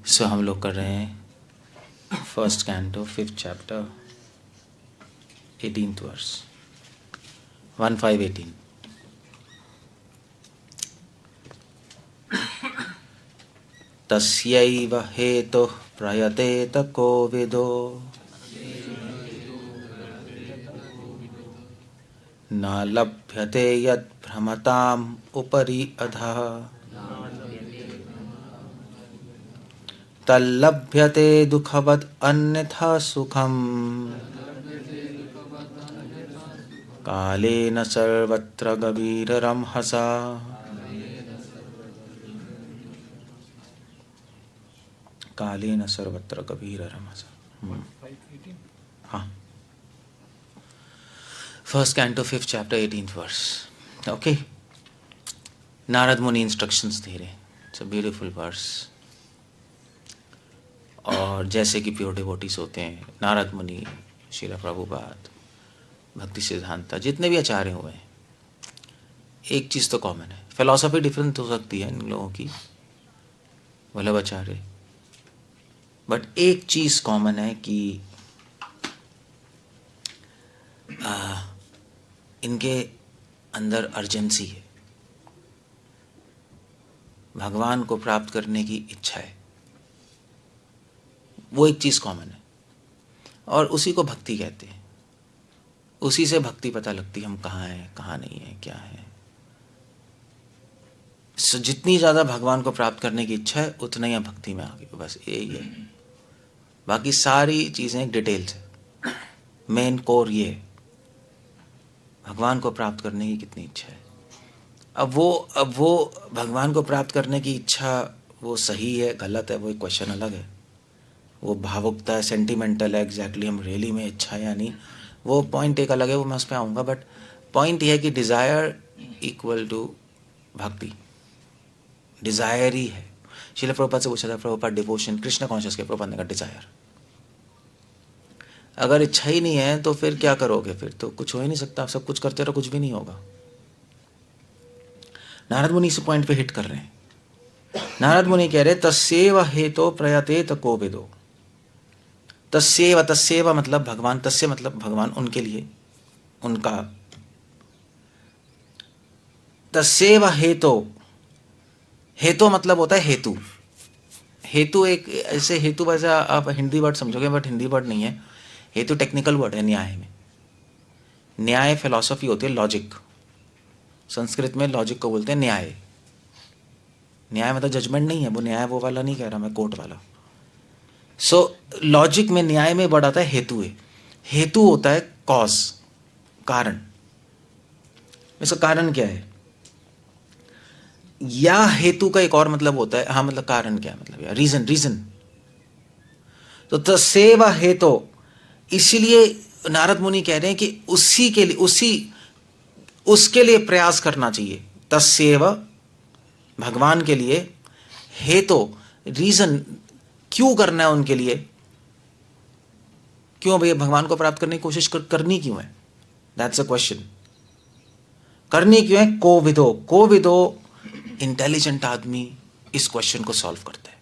सो हम लोग कर रहे हैं first canto 5th chapter 18th verse 1518। तस्यैव हेतुः प्रयतेत कोविदो न लभ्यते यत् भ्रमताम् उपरि अधः तल्लभ्यते दुःखवत् अन्यथा सुखम् कालेन सर्वत्र गभीररंहसा। कालेन सर्वत्र गभीररंहसा। हाँ, first canto 5th chapter 18th verse. Okay, Narada Muni instructions दे रहे हैं। It's a beautiful verse. और जैसे कि प्योर डिवोटीज होते हैं, नारद मुनि, श्रील प्रभुपाद, भक्ति सिद्धांता, जितने भी आचार्य हुए हैं, एक चीज़ तो कॉमन है। फिलॉसफी डिफरेंट हो सकती है इन लोगों की, वल्लभाचार्य, बट एक चीज़ कॉमन है कि इनके अंदर अर्जेंसी है, भगवान को प्राप्त करने की इच्छा है। वो एक चीज़ कॉमन है और उसी को भक्ति कहते हैं। उसी से भक्ति पता लगती है हम कहाँ हैं, कहाँ नहीं है, क्या है। सो जितनी ज़्यादा भगवान को प्राप्त करने की इच्छा है उतना ही हम भक्ति में आगे, बस यही है। बाकी सारी चीज़ें डिटेल्स है, मेन कोर ये है, भगवान को प्राप्त करने की कितनी इच्छा है। अब वो भगवान को प्राप्त करने की इच्छा वो सही है गलत है वो एक क्वेश्चन अलग है। वो भावुकता है, सेंटिमेंटल है, एग्जैक्टली हम रियली में इच्छा है या नहीं, वो पॉइंट एक अलग है, वो मैं उस पर आऊँगा। बट पॉइंट ये है कि डिज़ायर इक्वल टू भक्ति, डिज़ायर ही है। श्रील प्रभुपाद से पूछा था, प्रभुपाद डिवोशन कृष्ण कॉन्शियस के, प्रभुपाद ने कहा डिज़ायर। अगर इच्छा ही नहीं है तो फिर क्या करोगे? फिर तो कुछ हो ही नहीं सकता। आप सब कुछ करते रहो, कुछ भी नहीं होगा। नारद मुनि इस पॉइंट पे हिट कर रहे हैं। नारद मुनि कह रहे तस्यैव हेतो प्रयतेत कोविदो। तस्यैव मतलब भगवान, तस्य मतलब भगवान, उनके लिए, उनका। तस्यैव हेतो, हेतो मतलब होता है हेतु। हेतु एक ऐसे हेतु, वैसे आप हिंदी वर्ड समझोगे बट हिंदी वर्ड नहीं है। हेतु टेक्निकल वर्ड है न्याय में। न्याय फिलॉसफी होती है, लॉजिक। संस्कृत में लॉजिक को बोलते हैं न्याय। न्याय मतलब जजमेंट नहीं है, वो न्याय वो वाला नहीं कह रहा मैं, कोर्ट वाला। सो लॉजिक में, न्याय में वर्ड आता है हेतु है। हेतु होता है कॉज, कारण। इसका कारण क्या है? या हेतु का एक और मतलब होता है, हाँ मतलब कारण क्या है, मतलब यार रीजन। तो तस्यैव हेतो, इसीलिए नारद मुनि कह रहे हैं कि उसी के लिए, उसके लिए प्रयास करना चाहिए। तस्यैव भगवान के लिए, हेतो रीजन, क्यों करना है उनके लिए? क्यों भैया भगवान को प्राप्त करने की कोशिश करनी क्यों है? That's a question. करनी क्यों है? कोविदो इंटेलिजेंट आदमी इस क्वेश्चन को सॉल्व करता है।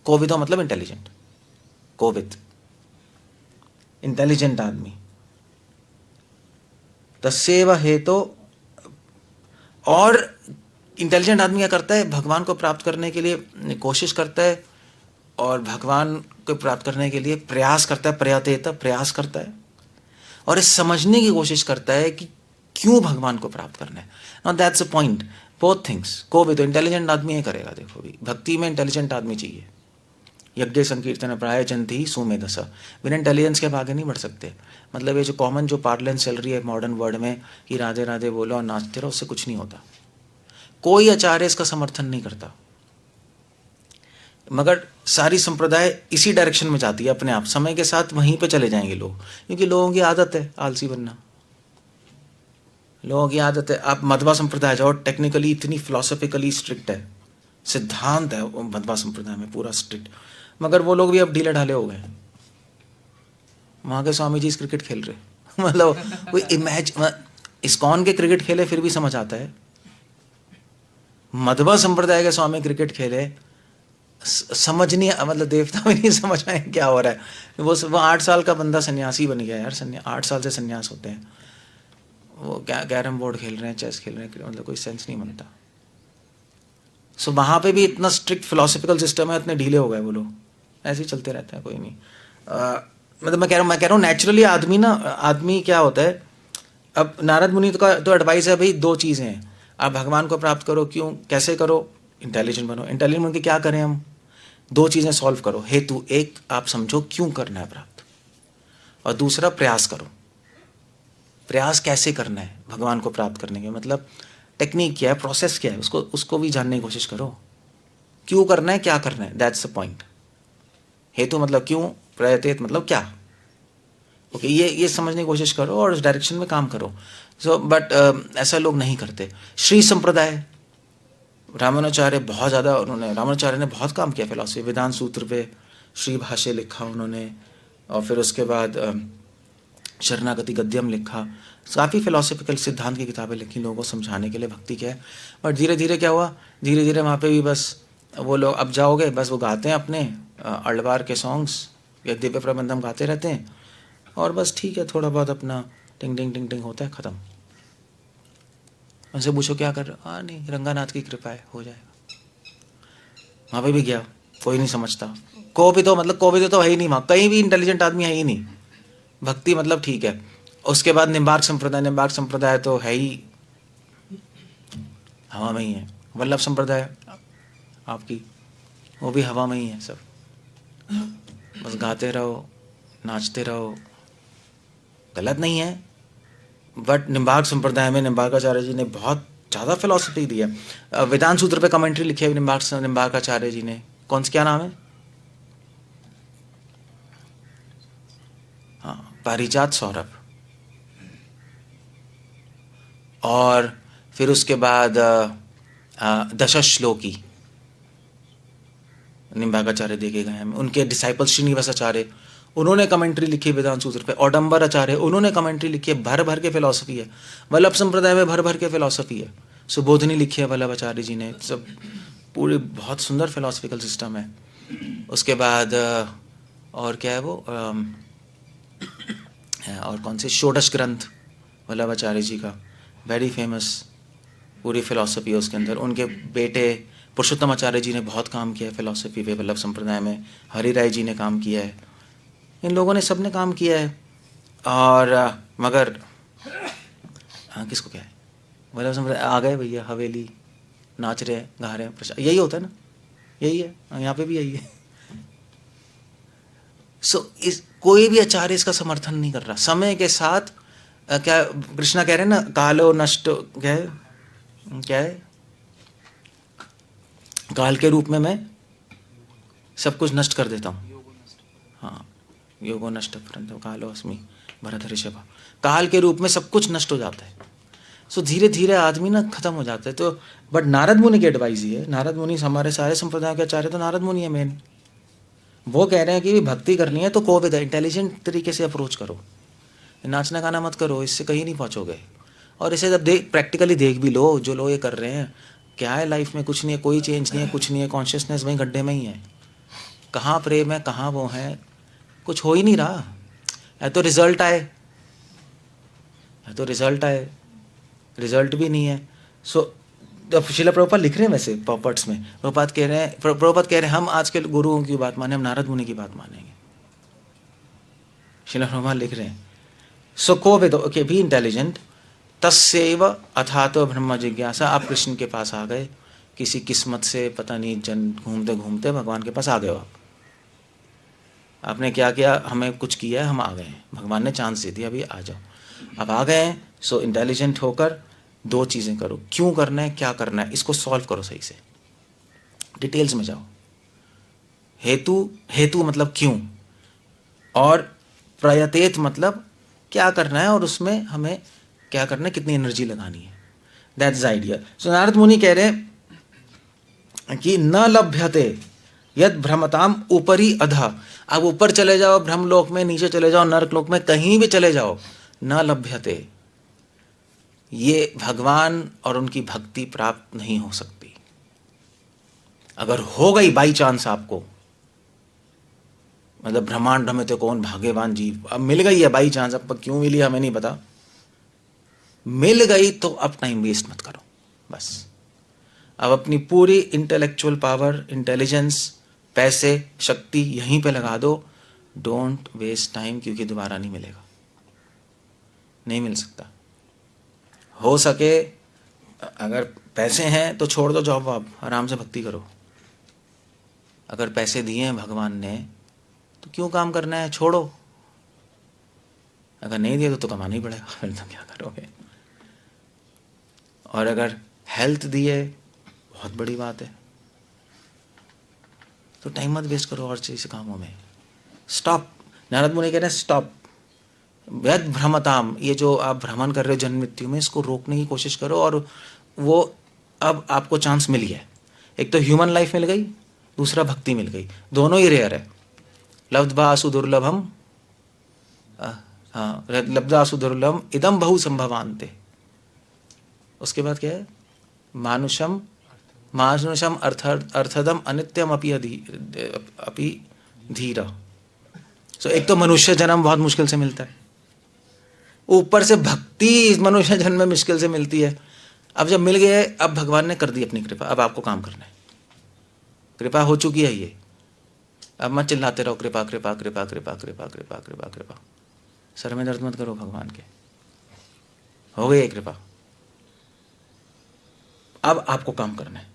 कोविदो मतलब इंटेलिजेंट, कोविद इंटेलिजेंट आदमी। तस्यैव हेतो, और इंटेलिजेंट आदमी क्या करता है? भगवान को प्राप्त करने के लिए कोशिश करता है और भगवान को प्राप्त करने के लिए प्रयास करता है, प्रयास करता है और इस समझने की कोशिश करता है कि क्यों भगवान को प्राप्त करना है। Now that's a point, both things. को भी तो इंटेलिजेंट आदमी ये करेगा। देखो भी भक्ति में इंटेलिजेंट आदमी चाहिए। यज्ञ संकीर्तन प्रायचंती ही सुमेधस, बिना इंटेलिजेंस के अब आगे नहीं बढ़ सकते। मतलब ये जो कॉमन जो पार्लेंस चल रही है मॉडर्न वर्ल्ड में कि राधे राधे बोलो और नाचते रहो, उससे कुछ नहीं होता। कोई आचार्य इसका समर्थन नहीं करता, मगर सारी संप्रदाय इसी डायरेक्शन में जाती है अपने आप। समय के साथ वहीं पे चले जाएंगे लोग, क्योंकि लोगों की आदत है आलसी बनना। लोगों की आदत है। आप मध्वा संप्रदाय जाओ, टेक्निकली इतनी फिलोसफिकली स्ट्रिक्ट है, सिद्धांत है मध्वा संप्रदाय में पूरा स्ट्रिक्ट, मगर वो लोग भी अब ढीले ढाले हो गए। वहाँ के स्वामी जी क्रिकेट खेल रहे मतलब कोई इस्कॉन के क्रिकेट खेले फिर भी समझ आता है। मध्वा संप्रदाय के स्वामी क्रिकेट खेले समझ नहीं, मतलब देवता भी नहीं समझ आए क्या हो रहा है। वो 8 साल का बंदा सन्यासी बन गया यार। 8 साल से सन्यास होते हैं। वो कैरम बोर्ड खेल रहे हैं, चेस खेल रहे हैं, मतलब कोई सेंस नहीं बनता। सो वहाँ पे भी इतना स्ट्रिक्ट फिलोसफिकल सिस्टम है, इतने ढीले हो गए वो लोग, ऐसे ही चलते रहते हैं, कोई नहीं। मतलब मैं कह रहा हूँ नेचुरली आदमी क्या होता है। अब नारद मुनि का तो एडवाइस है भाई, 2 चीज़ें हैं, आप भगवान को प्राप्त करो, क्यों कैसे करो, इंटेलिजेंट बनो। इंटेलिजेंट बन के क्या करें हम, 2 चीज़ें सॉल्व करो। हेतु, एक आप समझो क्यों करना है प्राप्त, और दूसरा प्रयास करो। प्रयास कैसे करना है भगवान को प्राप्त करने के, मतलब टेक्निक क्या है, प्रोसेस क्या है, उसको भी जानने की कोशिश करो। क्यों करना है, क्या करना है, दैट्स द पॉइंट। हेतु मतलब क्यों, प्रयतेत मतलब क्या। ओके, ये समझने की कोशिश करो और उस डायरेक्शन में काम करो। सो बट ऐसा लोग नहीं करते। श्री संप्रदाय, रामानुचार्य बहुत ज़्यादा रामानुचार्य ने बहुत काम किया फिलॉसफी, वेदांत सूत्र पे श्री भाष्य लिखा उन्होंने, और फिर उसके बाद शरणागति गद्यम लिखा। काफ़ी फिलोसफिकल सिद्धांत की किताबें लिखी लोगों को समझाने के लिए भक्ति क्या है। बट धीरे धीरे क्या हुआ, धीरे धीरे वहाँ पे भी बस वो लोग, अब जाओगे बस वो गाते हैं अपने अल्डवार के सॉन्ग्स या दिव्य प्रबंधम गाते रहते हैं, और बस ठीक है, थोड़ा बहुत अपना टिंग टिंग टिंग टिंग होता है, ख़त्म। उनसे पूछो क्या कर रहे हो, नहीं रंगानाथ की कृपा है, हो जाएगा। वहाँ पे भी गया, कोई नहीं समझता। कोविदो तो है ही नहीं वहाँ, कहीं भी इंटेलिजेंट आदमी है ही नहीं। भक्ति मतलब ठीक है। उसके बाद निम्बार्क संप्रदाय तो है ही हवा में ही है। वल्लभ संप्रदाय आपकी, वो भी हवा में ही है सब, बस गाते रहो, नाचते रहो, गलत नहीं है। बट निम्बार्क संप्रदाय में निम्बार्काचार्य जी ने बहुत ज़्यादा फिलॉसफी दी है। वेदांत सूत्र पे कमेंट्री लिखी है निम्बार्काचार्य जी ने। कौन सा, क्या नाम है, हाँ, पारिजात सौरभ। और फिर उसके बाद दशश्लोकी निम्बार्काचार्य देखे गए हैं। उनके डिसाइपल श्रीनिवासाचार्य, उन्होंने कमेंट्री लिखी वेदांत सूत्र पे। औडंबर आचार्य, उन्होंने कमेंट्री लिखी है, भर भर के फिलॉसफी है। वल्लभ संप्रदाय में भर भर के फिलॉसफी है। सुबोधनी लिखी है वल्लभ आचार्य जी ने, सब पूरी बहुत सुंदर फिलॉसफिकल सिस्टम है। उसके बाद और क्या है वो, और कौन से, षोडश ग्रंथ वल्लभ आचार्य जी का, वेरी फेमस, पूरी फिलॉसफी है उसके अंदर। उनके बेटे पुरुषोत्तम आचार्य जी ने बहुत काम किया है फिलॉसफी पे वल्लभ संप्रदाय में। हरि राय जी ने काम किया है, इन लोगों ने सब ने काम किया है। और मगर किसको क्या है, वल्लभ संप्रदाय आ गए भैया, हवेली, नाच रहे हैं, गा रहे हैं, प्रसाद, यही होता है ना, यही है, यहाँ पे भी यही है। इस कोई भी आचार्य इसका समर्थन नहीं कर रहा। समय के साथ क्या कृष्णा कह रहे हैं ना, कालो नष्ट, क्या है, काल के रूप में मैं सब कुछ नष्ट कर देता हूँ। हाँ, योगो नष्ट कालो अस्मि भरत ऋषभ, काल के रूप में सब कुछ नष्ट हो जाता है। धीरे धीरे आदमी ना खत्म हो जाता है। तो बट नारद मुनि की एडवाइस ही है, नारद मुनि हमारे सारे संप्रदाय के आचार्य तो नारद मुनि है मेन। वो कह रहे हैं कि भक्ति करनी है तो कोविद इंटेलिजेंट तरीके से अप्रोच करो, नाचना गाना मत करो, इससे कहीं नहीं पहुँचोगे। और इसे जब प्रैक्टिकली देख भी लो, जो लोग ये कर रहे हैं, क्या है लाइफ में, कुछ नहीं है, कोई चेंज नहीं है, कुछ नहीं है, कॉन्शियसनेस वहीं गड्ढे में ही है। कहाँ प्रेम है, कहाँ वो है, कुछ हो ही नहीं रहा है। तो रिजल्ट आए, रिजल्ट भी नहीं है। शिला प्रभुपाद लिख रहे हैं वैसे पॉपर्ट्स में, प्रभुपाद कह रहे हैं हम आज के गुरुओं की बात माने, हम नारद मुनि की बात मानेंगे। शिला प्रभुपाद लिख रहे हैं, सो कोविद ओके बी इंटेलिजेंट तस्यैव अथातो ब्रह्म जिज्ञासा। आप कृष्ण के पास आ गए, किसी किस्मत से पता नहीं जन घूमते घूमते भगवान के पास आ गए हो। आपने क्या किया, हमें कुछ किया है, हम आ गए हैं, भगवान ने चांस दे दिया, अभी आ जाओ। अब आ गए हैं, सो इंटेलिजेंट होकर 2 चीज़ें करो, क्यों करना है, क्या करना है, इसको सॉल्व करो सही से, डिटेल्स में जाओ। हेतु मतलब क्यों, और प्रयतेत मतलब क्या करना है और उसमें हमें क्या करना है, कितनी एनर्जी लगानी है, दैट्स द आइडिया। सो नारद मुनि कह रहे हैं कि न लभ्यते यद भ्रमताम ऊपरी अधः। अब ऊपर चले जाओ ब्रह्मलोक में, नीचे चले जाओ नरक लोक में, कहीं भी चले जाओ, न लभ्यते, ये भगवान और उनकी भक्ति प्राप्त नहीं हो सकती। अगर हो गई बाई चांस आपको, मतलब ब्रह्मांड में तो कौन भाग्यवान जीव, अब मिल गई है बाई चांस, अब क्यों मिली हमें नहीं पता, मिल गई तो अब टाइम वेस्ट मत करो बस। अब अपनी पूरी इंटेलेक्चुअल पावर, इंटेलिजेंस, पैसे, शक्ति यहीं पे लगा दो। डोंट वेस्ट टाइम, क्योंकि दोबारा नहीं मिलेगा, नहीं मिल सकता। हो सके अगर पैसे हैं तो छोड़ दो जॉब, आप आराम से भक्ति करो। अगर पैसे दिए हैं भगवान ने तो क्यों काम करना है, छोड़ो। अगर नहीं दिए तो कमाना ही पड़ेगा, फिर तो क्या करोगे। और अगर हेल्थ दिए, बहुत बड़ी बात है, तो टाइम मत वेस्ट करो और चीज कामों में। स्टॉप। नारद मुनि कह रहे हैं स्टॉप। यद भ्रमताम, ये जो आप भ्रमण कर रहे हो जन्म मृत्यु में, इसको रोकने की कोशिश करो। और वो अब आपको चांस मिल गया, एक तो ह्यूमन लाइफ मिल गई, दूसरा भक्ति मिल गई, दोनों ही रेयर है। लब्ध्वा सुदुर्लभम, हाँ, लब्ध्वा सुदुर्लभम इदम बहु संभवान्ते। उसके बाद क्या है, मानुषम मानुषम अर्थदम अनित्यम अपि धीरा। सो एक तो मनुष्य जन्म बहुत मुश्किल से मिलता है, ऊपर से भक्ति इस मनुष्य जन्म में मुश्किल से मिलती है। अब जब मिल गए, अब भगवान ने कर दी अपनी कृपा, अब आपको काम करना है। कृपा हो चुकी है ये, अब मत चिल्लाते रहो कृपा कृपा कृपा कृपा कृपा कृपा कृपा कृपा। सर में दर्द मत करो भगवान के, हो गई कृपा, अब आपको काम करना है।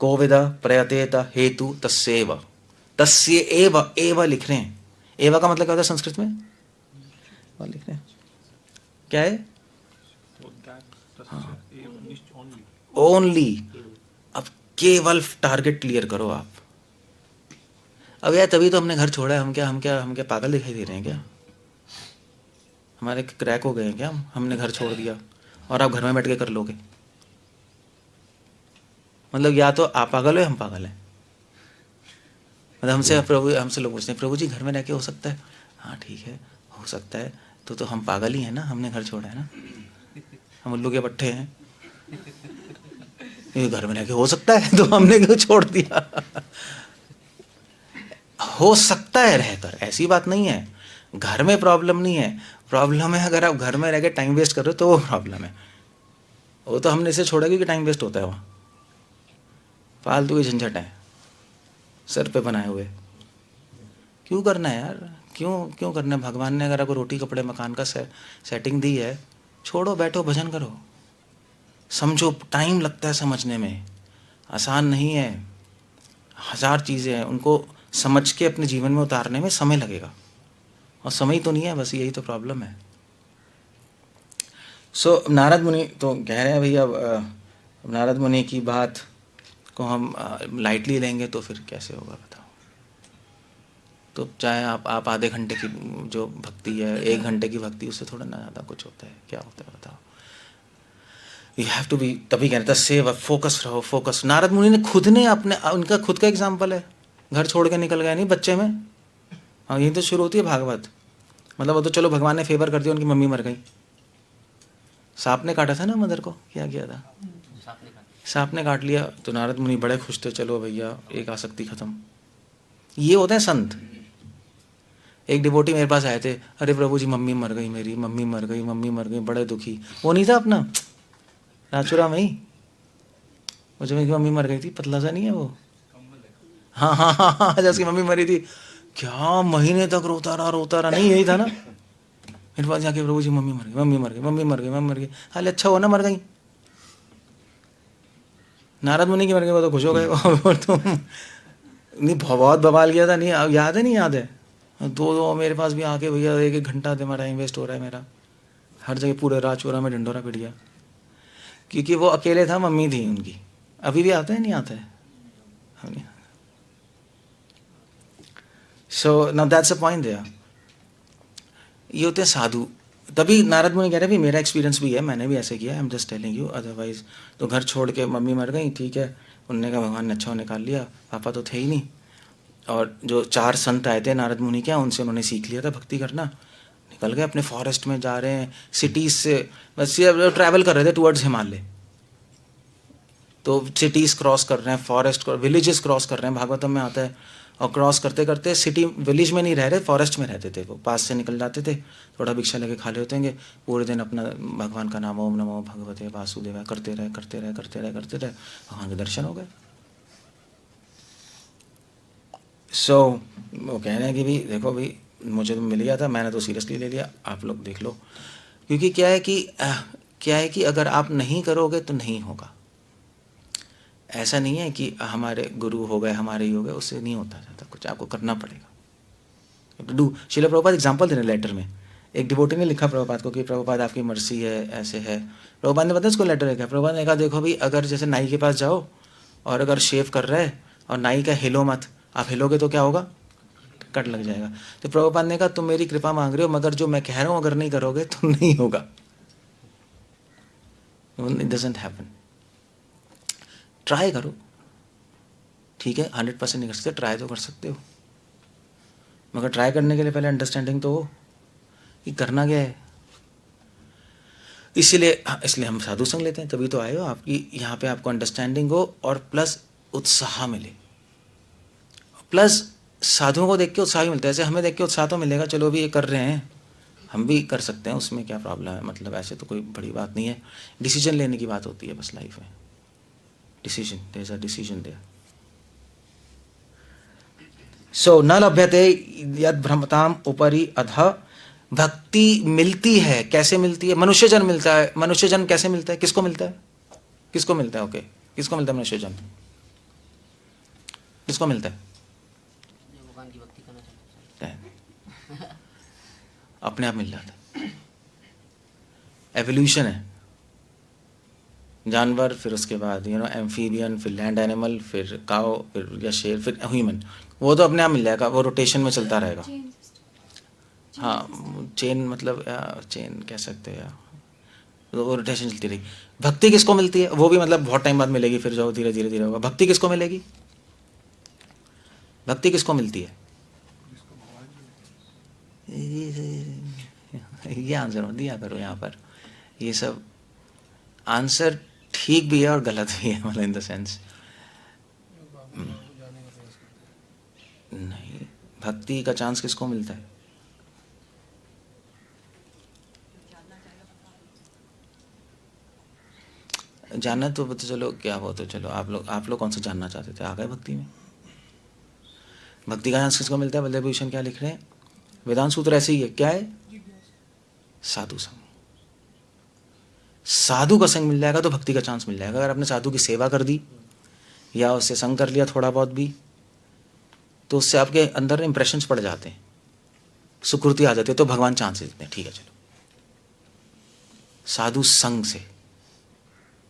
कोविद प्रयतेत हेतु तस्येव, तस्य एव लिख रहे हैं। एव का मतलब क्या होता है संस्कृत में, और लिख रहे हैं क्या है, ओनली। अब केवल टारगेट क्लियर करो आप। अब यार तभी तो हमने घर छोड़ा है, हम क्या पागल दिखाई दे रहे हैं क्या, हमारे क्रैक हो गए हैं क्या, हमने घर छोड़ दिया और आप घर में बैठ के कर लोगे। मतलब या तो आप पागल हो, हम पागल हैं। मतलब हमसे लोग पूछते हैं प्रभु जी घर में रह के हो सकता है, हाँ ठीक है हो सकता है, तो हम पागल ही हैं ना, हमने घर छोड़ा है ना, हम उल्लू के पट्टे हैं। ये घर में रह के हो सकता है तो हमने क्यों छोड़ दिया। हो सकता है रहकर, ऐसी बात नहीं है। घर में प्रॉब्लम नहीं है, प्रॉब्लम है अगर आप घर में रह के टाइम वेस्ट कर रहे हो तो वो प्रॉब्लम है। वो तो हमने इसे छोड़ा क्योंकि टाइम वेस्ट होता है, वहाँ फालतू की झंझट है सर पे बनाए हुए। क्यों करना है यार, क्यों करना है। भगवान ने अगर आपको रोटी कपड़े मकान का सेटिंग दी है, छोड़ो बैठो भजन करो, समझो। टाइम लगता है समझने में, आसान नहीं है। 1000 चीज़ें हैं, उनको समझ के अपने जीवन में उतारने में समय लगेगा, और समय तो नहीं है, बस यही तो प्रॉब्लम है। सो नारद मुनि तो कह रहे हैं भैया, नारद मुनि की बात को हम लाइटली लेंगे तो फिर कैसे होगा बताओ। तो चाहे आप आधे घंटे की जो भक्ति है, 1 घंटे की भक्ति, उससे थोड़ा ना ज़्यादा कुछ होता है, क्या होता है बताओ। यू हैव टू बी, तभी कहते हैं सेव, फोकस रहो, फोकस। नारद मुनि ने खुद ने अपने, उनका खुद का एग्जाम्पल है, घर छोड़ के निकल गए नहीं बच्चे में। हाँ यही तो शुरू होती है भागवत। मतलब वो तो चलो भगवान ने फेवर कर दिया, उनकी मम्मी मर गई, सांप ने काटा था ना मदर को, क्या किया था, सांप ने काट लिया, तो नारद मुनि बड़े खुश थे, चलो भैया एक आसक्ति खत्म। ये होते हैं संत। एक डिवोटी मेरे पास आए थे, अरे प्रभु जी मम्मी मर गई मेरी, मम्मी मर गई, बड़े दुखी। वो नहीं था अपना राचुरा में ही, वो जो मेरी मम्मी मर गई थी, पतला सा नहीं है वो, हाँ हाँ हाँ हाँ, जिसकी मम्मी मरी थी, क्या महीने तक रोता रहा, नहीं यही था ना। मेरे पास जाके प्रभु जी मम्मी मर गई। हाल अच्छा हुआ ना मर गई। नारद मुनि की मर गई, वो तो खुश हो गए। तो नहीं बहुत बवाल किया था, नहीं याद है। दो मेरे पास भी आके भैया 1 घंटा दे, टाइम वेस्ट हो रहा है मेरा, हर जगह पूरे राजपुरा में ढंडोरा पिट गया, क्योंकि वो अकेले था, मम्मी थी उनकी। अभी भी आता है, नहीं आता है। So now that's a point there. ये होते हैं साधु। तभी नारद मुनि कह रहे हैं, मेरा एक्सपीरियंस भी है, मैंने भी ऐसे किया, I am just telling you. Otherwise तो घर छोड़ के मम्मी मर गई, ठीक है, उनने कहा भगवान ने अच्छा निकाल लिया, पापा तो थे ही नहीं। और जो 4 संत आए थे नारद मुनि क्या, उनसे उन्होंने सीख लिया था भक्ति करना, निकल गए अपने फॉरेस्ट में, जा रहे हैं सिटीज से, बस ये ट्रैवल कर रहे थे टुवर्ड्स हिमालय। तो सिटीज़ क्रॉस कर रहे हैं, फॉरेस्ट विलेजेस क्रॉस कर रहे हैं, भागवतम में आता है। और क्रॉस करते करते सिटी विलेज में नहीं रह रहे, फॉरेस्ट में रहते थे, वो पास से निकल जाते थे, थोड़ा भिक्षा लेके खा लेते होंगे, पूरे दिन अपना भगवान का नाम ओम नमो भगवते वासुदेवाय करते रहे करते रहे करते रहे करते रहे, भगवान के दर्शन हो गए। सो वो कह रहे हैं कि भाई देखो भाई, मुझे तो मिल गया था, मैंने तो सीरियसली ले लिया, आप लोग देख लो। क्योंकि क्या है कि अगर आप नहीं करोगे तो नहीं होगा। ऐसा नहीं है कि हमारे गुरु हो गए, हमारे ही हो गए, उससे नहीं होता जाता कुछ, आपको करना पड़ेगा। डू। श्रील प्रभुपाद एग्जाम्पल दे रहे लेटर में, एक डिवोटी ने लिखा प्रभुपाद को कि प्रभुपाद आपकी मर्जी है, ऐसे है। प्रभुपाद ने पता उसको लेटर लिखा, प्रभुपाद ने कहा देखो भाई, अगर जैसे नाई के पास जाओ और अगर शेव कर रहे है और नाई का हिलो मत, आप हिलोगे तो क्या होगा, कट लग जाएगा। तो प्रभुपाद ने कहा तुम मेरी कृपा मांग रहे हो, मगर जो मैं कह रहा हूँ अगर नहीं करोगे तो नहीं होगा, इट डजंट हैपन। ट्राई करो, ठीक है, 100% नहीं कर सकते, ट्राई तो कर सकते हो, मगर ट्राई करने के लिए पहले अंडरस्टैंडिंग तो हो कि करना क्या है। इसलिए हम साधु संग लेते हैं, तभी तो आए हो, आपकी यहाँ पे आपको अंडरस्टैंडिंग हो और प्लस उत्साह मिले। प्लस साधुओं को देख के उत्साह ही मिलता है, ऐसे हमें देख के उत्साह तो मिलेगा, चलो भी ये कर रहे हैं हम भी कर सकते हैं, उसमें क्या प्रॉब्लम है, मतलब ऐसे तो कोई बड़ी बात नहीं है। डिसीजन लेने की बात होती है बस लाइफ में, decision, there is a decision there. So न लभ्यते यद भ्रमताम उपरि अधः, भक्ति मिलती है, कैसे मिलती है, मनुष्य जन्म मिलता है। मनुष्य जन्म कैसे मिलता है, किसको मिलता है, किसको मिलता है, ओके, किसको मिलता है मनुष्य जन्म, किसको मिलता है, भगवान की भक्ति करना चाहता है, अपने आप मिल जाता है। एवोल्यूशन है, जानवर, फिर उसके बाद एम्फीबियन, फिर लैंड एनिमल, फिर काओ, फिर या शेर, फिर ह्यूमन, वो तो अपने आप मिल जाएगा, वो रोटेशन में चलता रहेगा। हाँ, चेन मतलब चेन कह सकते हैं, वो रोटेशन चलती रहेगी। भक्ति किसको मिलती है, वो भी मतलब बहुत टाइम बाद मिलेगी, फिर जो धीरे धीरे धीरे होगा। भक्ति किसको मिलेगी, भक्ति किसको मिलती है, ये आंसर मत दिया करो यहाँ पर, ये सब आंसर ठीक भी है और गलत भी है, मतलब इन द सेंस नहीं। भक्ति का चांस किसको मिलता है, जानना तो चलो क्या, वो तो चलो आप लोग कौन सा जानना चाहते थे, आ गए भक्ति में। भक्ति का चांस किसको मिलता है, बल्देव भूषण क्या लिख रहे हैं, वेदांत सूत्र ऐसे ही है, क्या है, साधु संग। साधु का संग मिल जाएगा तो भक्ति का चांस मिल जाएगा। अगर आपने साधु की सेवा कर दी या उससे संग कर लिया थोड़ा बहुत भी, तो उससे आपके अंदर इंप्रेशंस पड़ जाते हैं, सुकृति आ जाती है, तो भगवान चांस देते हैं, ठीक है चलो। साधु संग से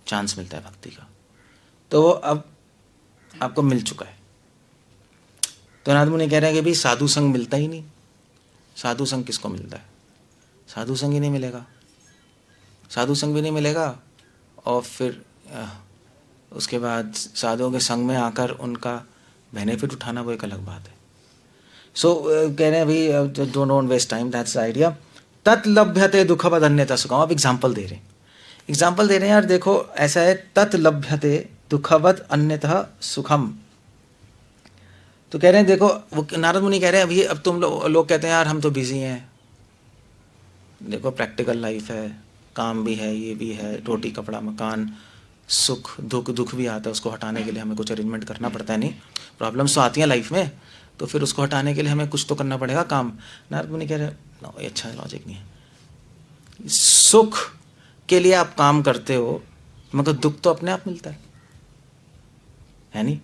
चांस मिलता है भक्ति का, तो वो अब आपको मिल चुका है। तो नारद मुनि कह रहे हैं कि भाई साधु संग मिलता ही नहीं। साधु संग किसको मिलता है, साधु संग ही नहीं मिलेगा, साधु संग भी नहीं मिलेगा, और फिर उसके बाद साधुओं के संग में आकर उनका बेनिफिट उठाना, वो एक अलग बात है। सो कह रहे हैं भाई don't waste time, that's the idea. तत् लभ्यते दुःखवद अन्यथा सुखम। अब एग्जाम्पल दे रहे हैं यार, देखो ऐसा है, तत् लभ्यते दुःखवद अन्यथा सुखम। तो कह रहे हैं देखो, वो नारद मुनि कह रहे हैं अभी, अब तुम लोग कहते हैं यार हम तो बिजी हैं, देखो प्रैक्टिकल लाइफ है, काम भी है, ये भी है, रोटी कपड़ा मकान, सुख दुख भी आता है, उसको हटाने के लिए हमें कुछ अरेंजमेंट करना पड़ता है। नहीं, प्रॉब्लम्स तो आती हैं लाइफ में, तो फिर उसको हटाने के लिए हमें कुछ तो करना पड़ेगा काम। नारद मुनि कह रहे हैं ये अच्छा लॉजिक नहीं है। सुख के लिए आप काम करते हो, मगर दुख तो अपने आप मिलता है नहीं।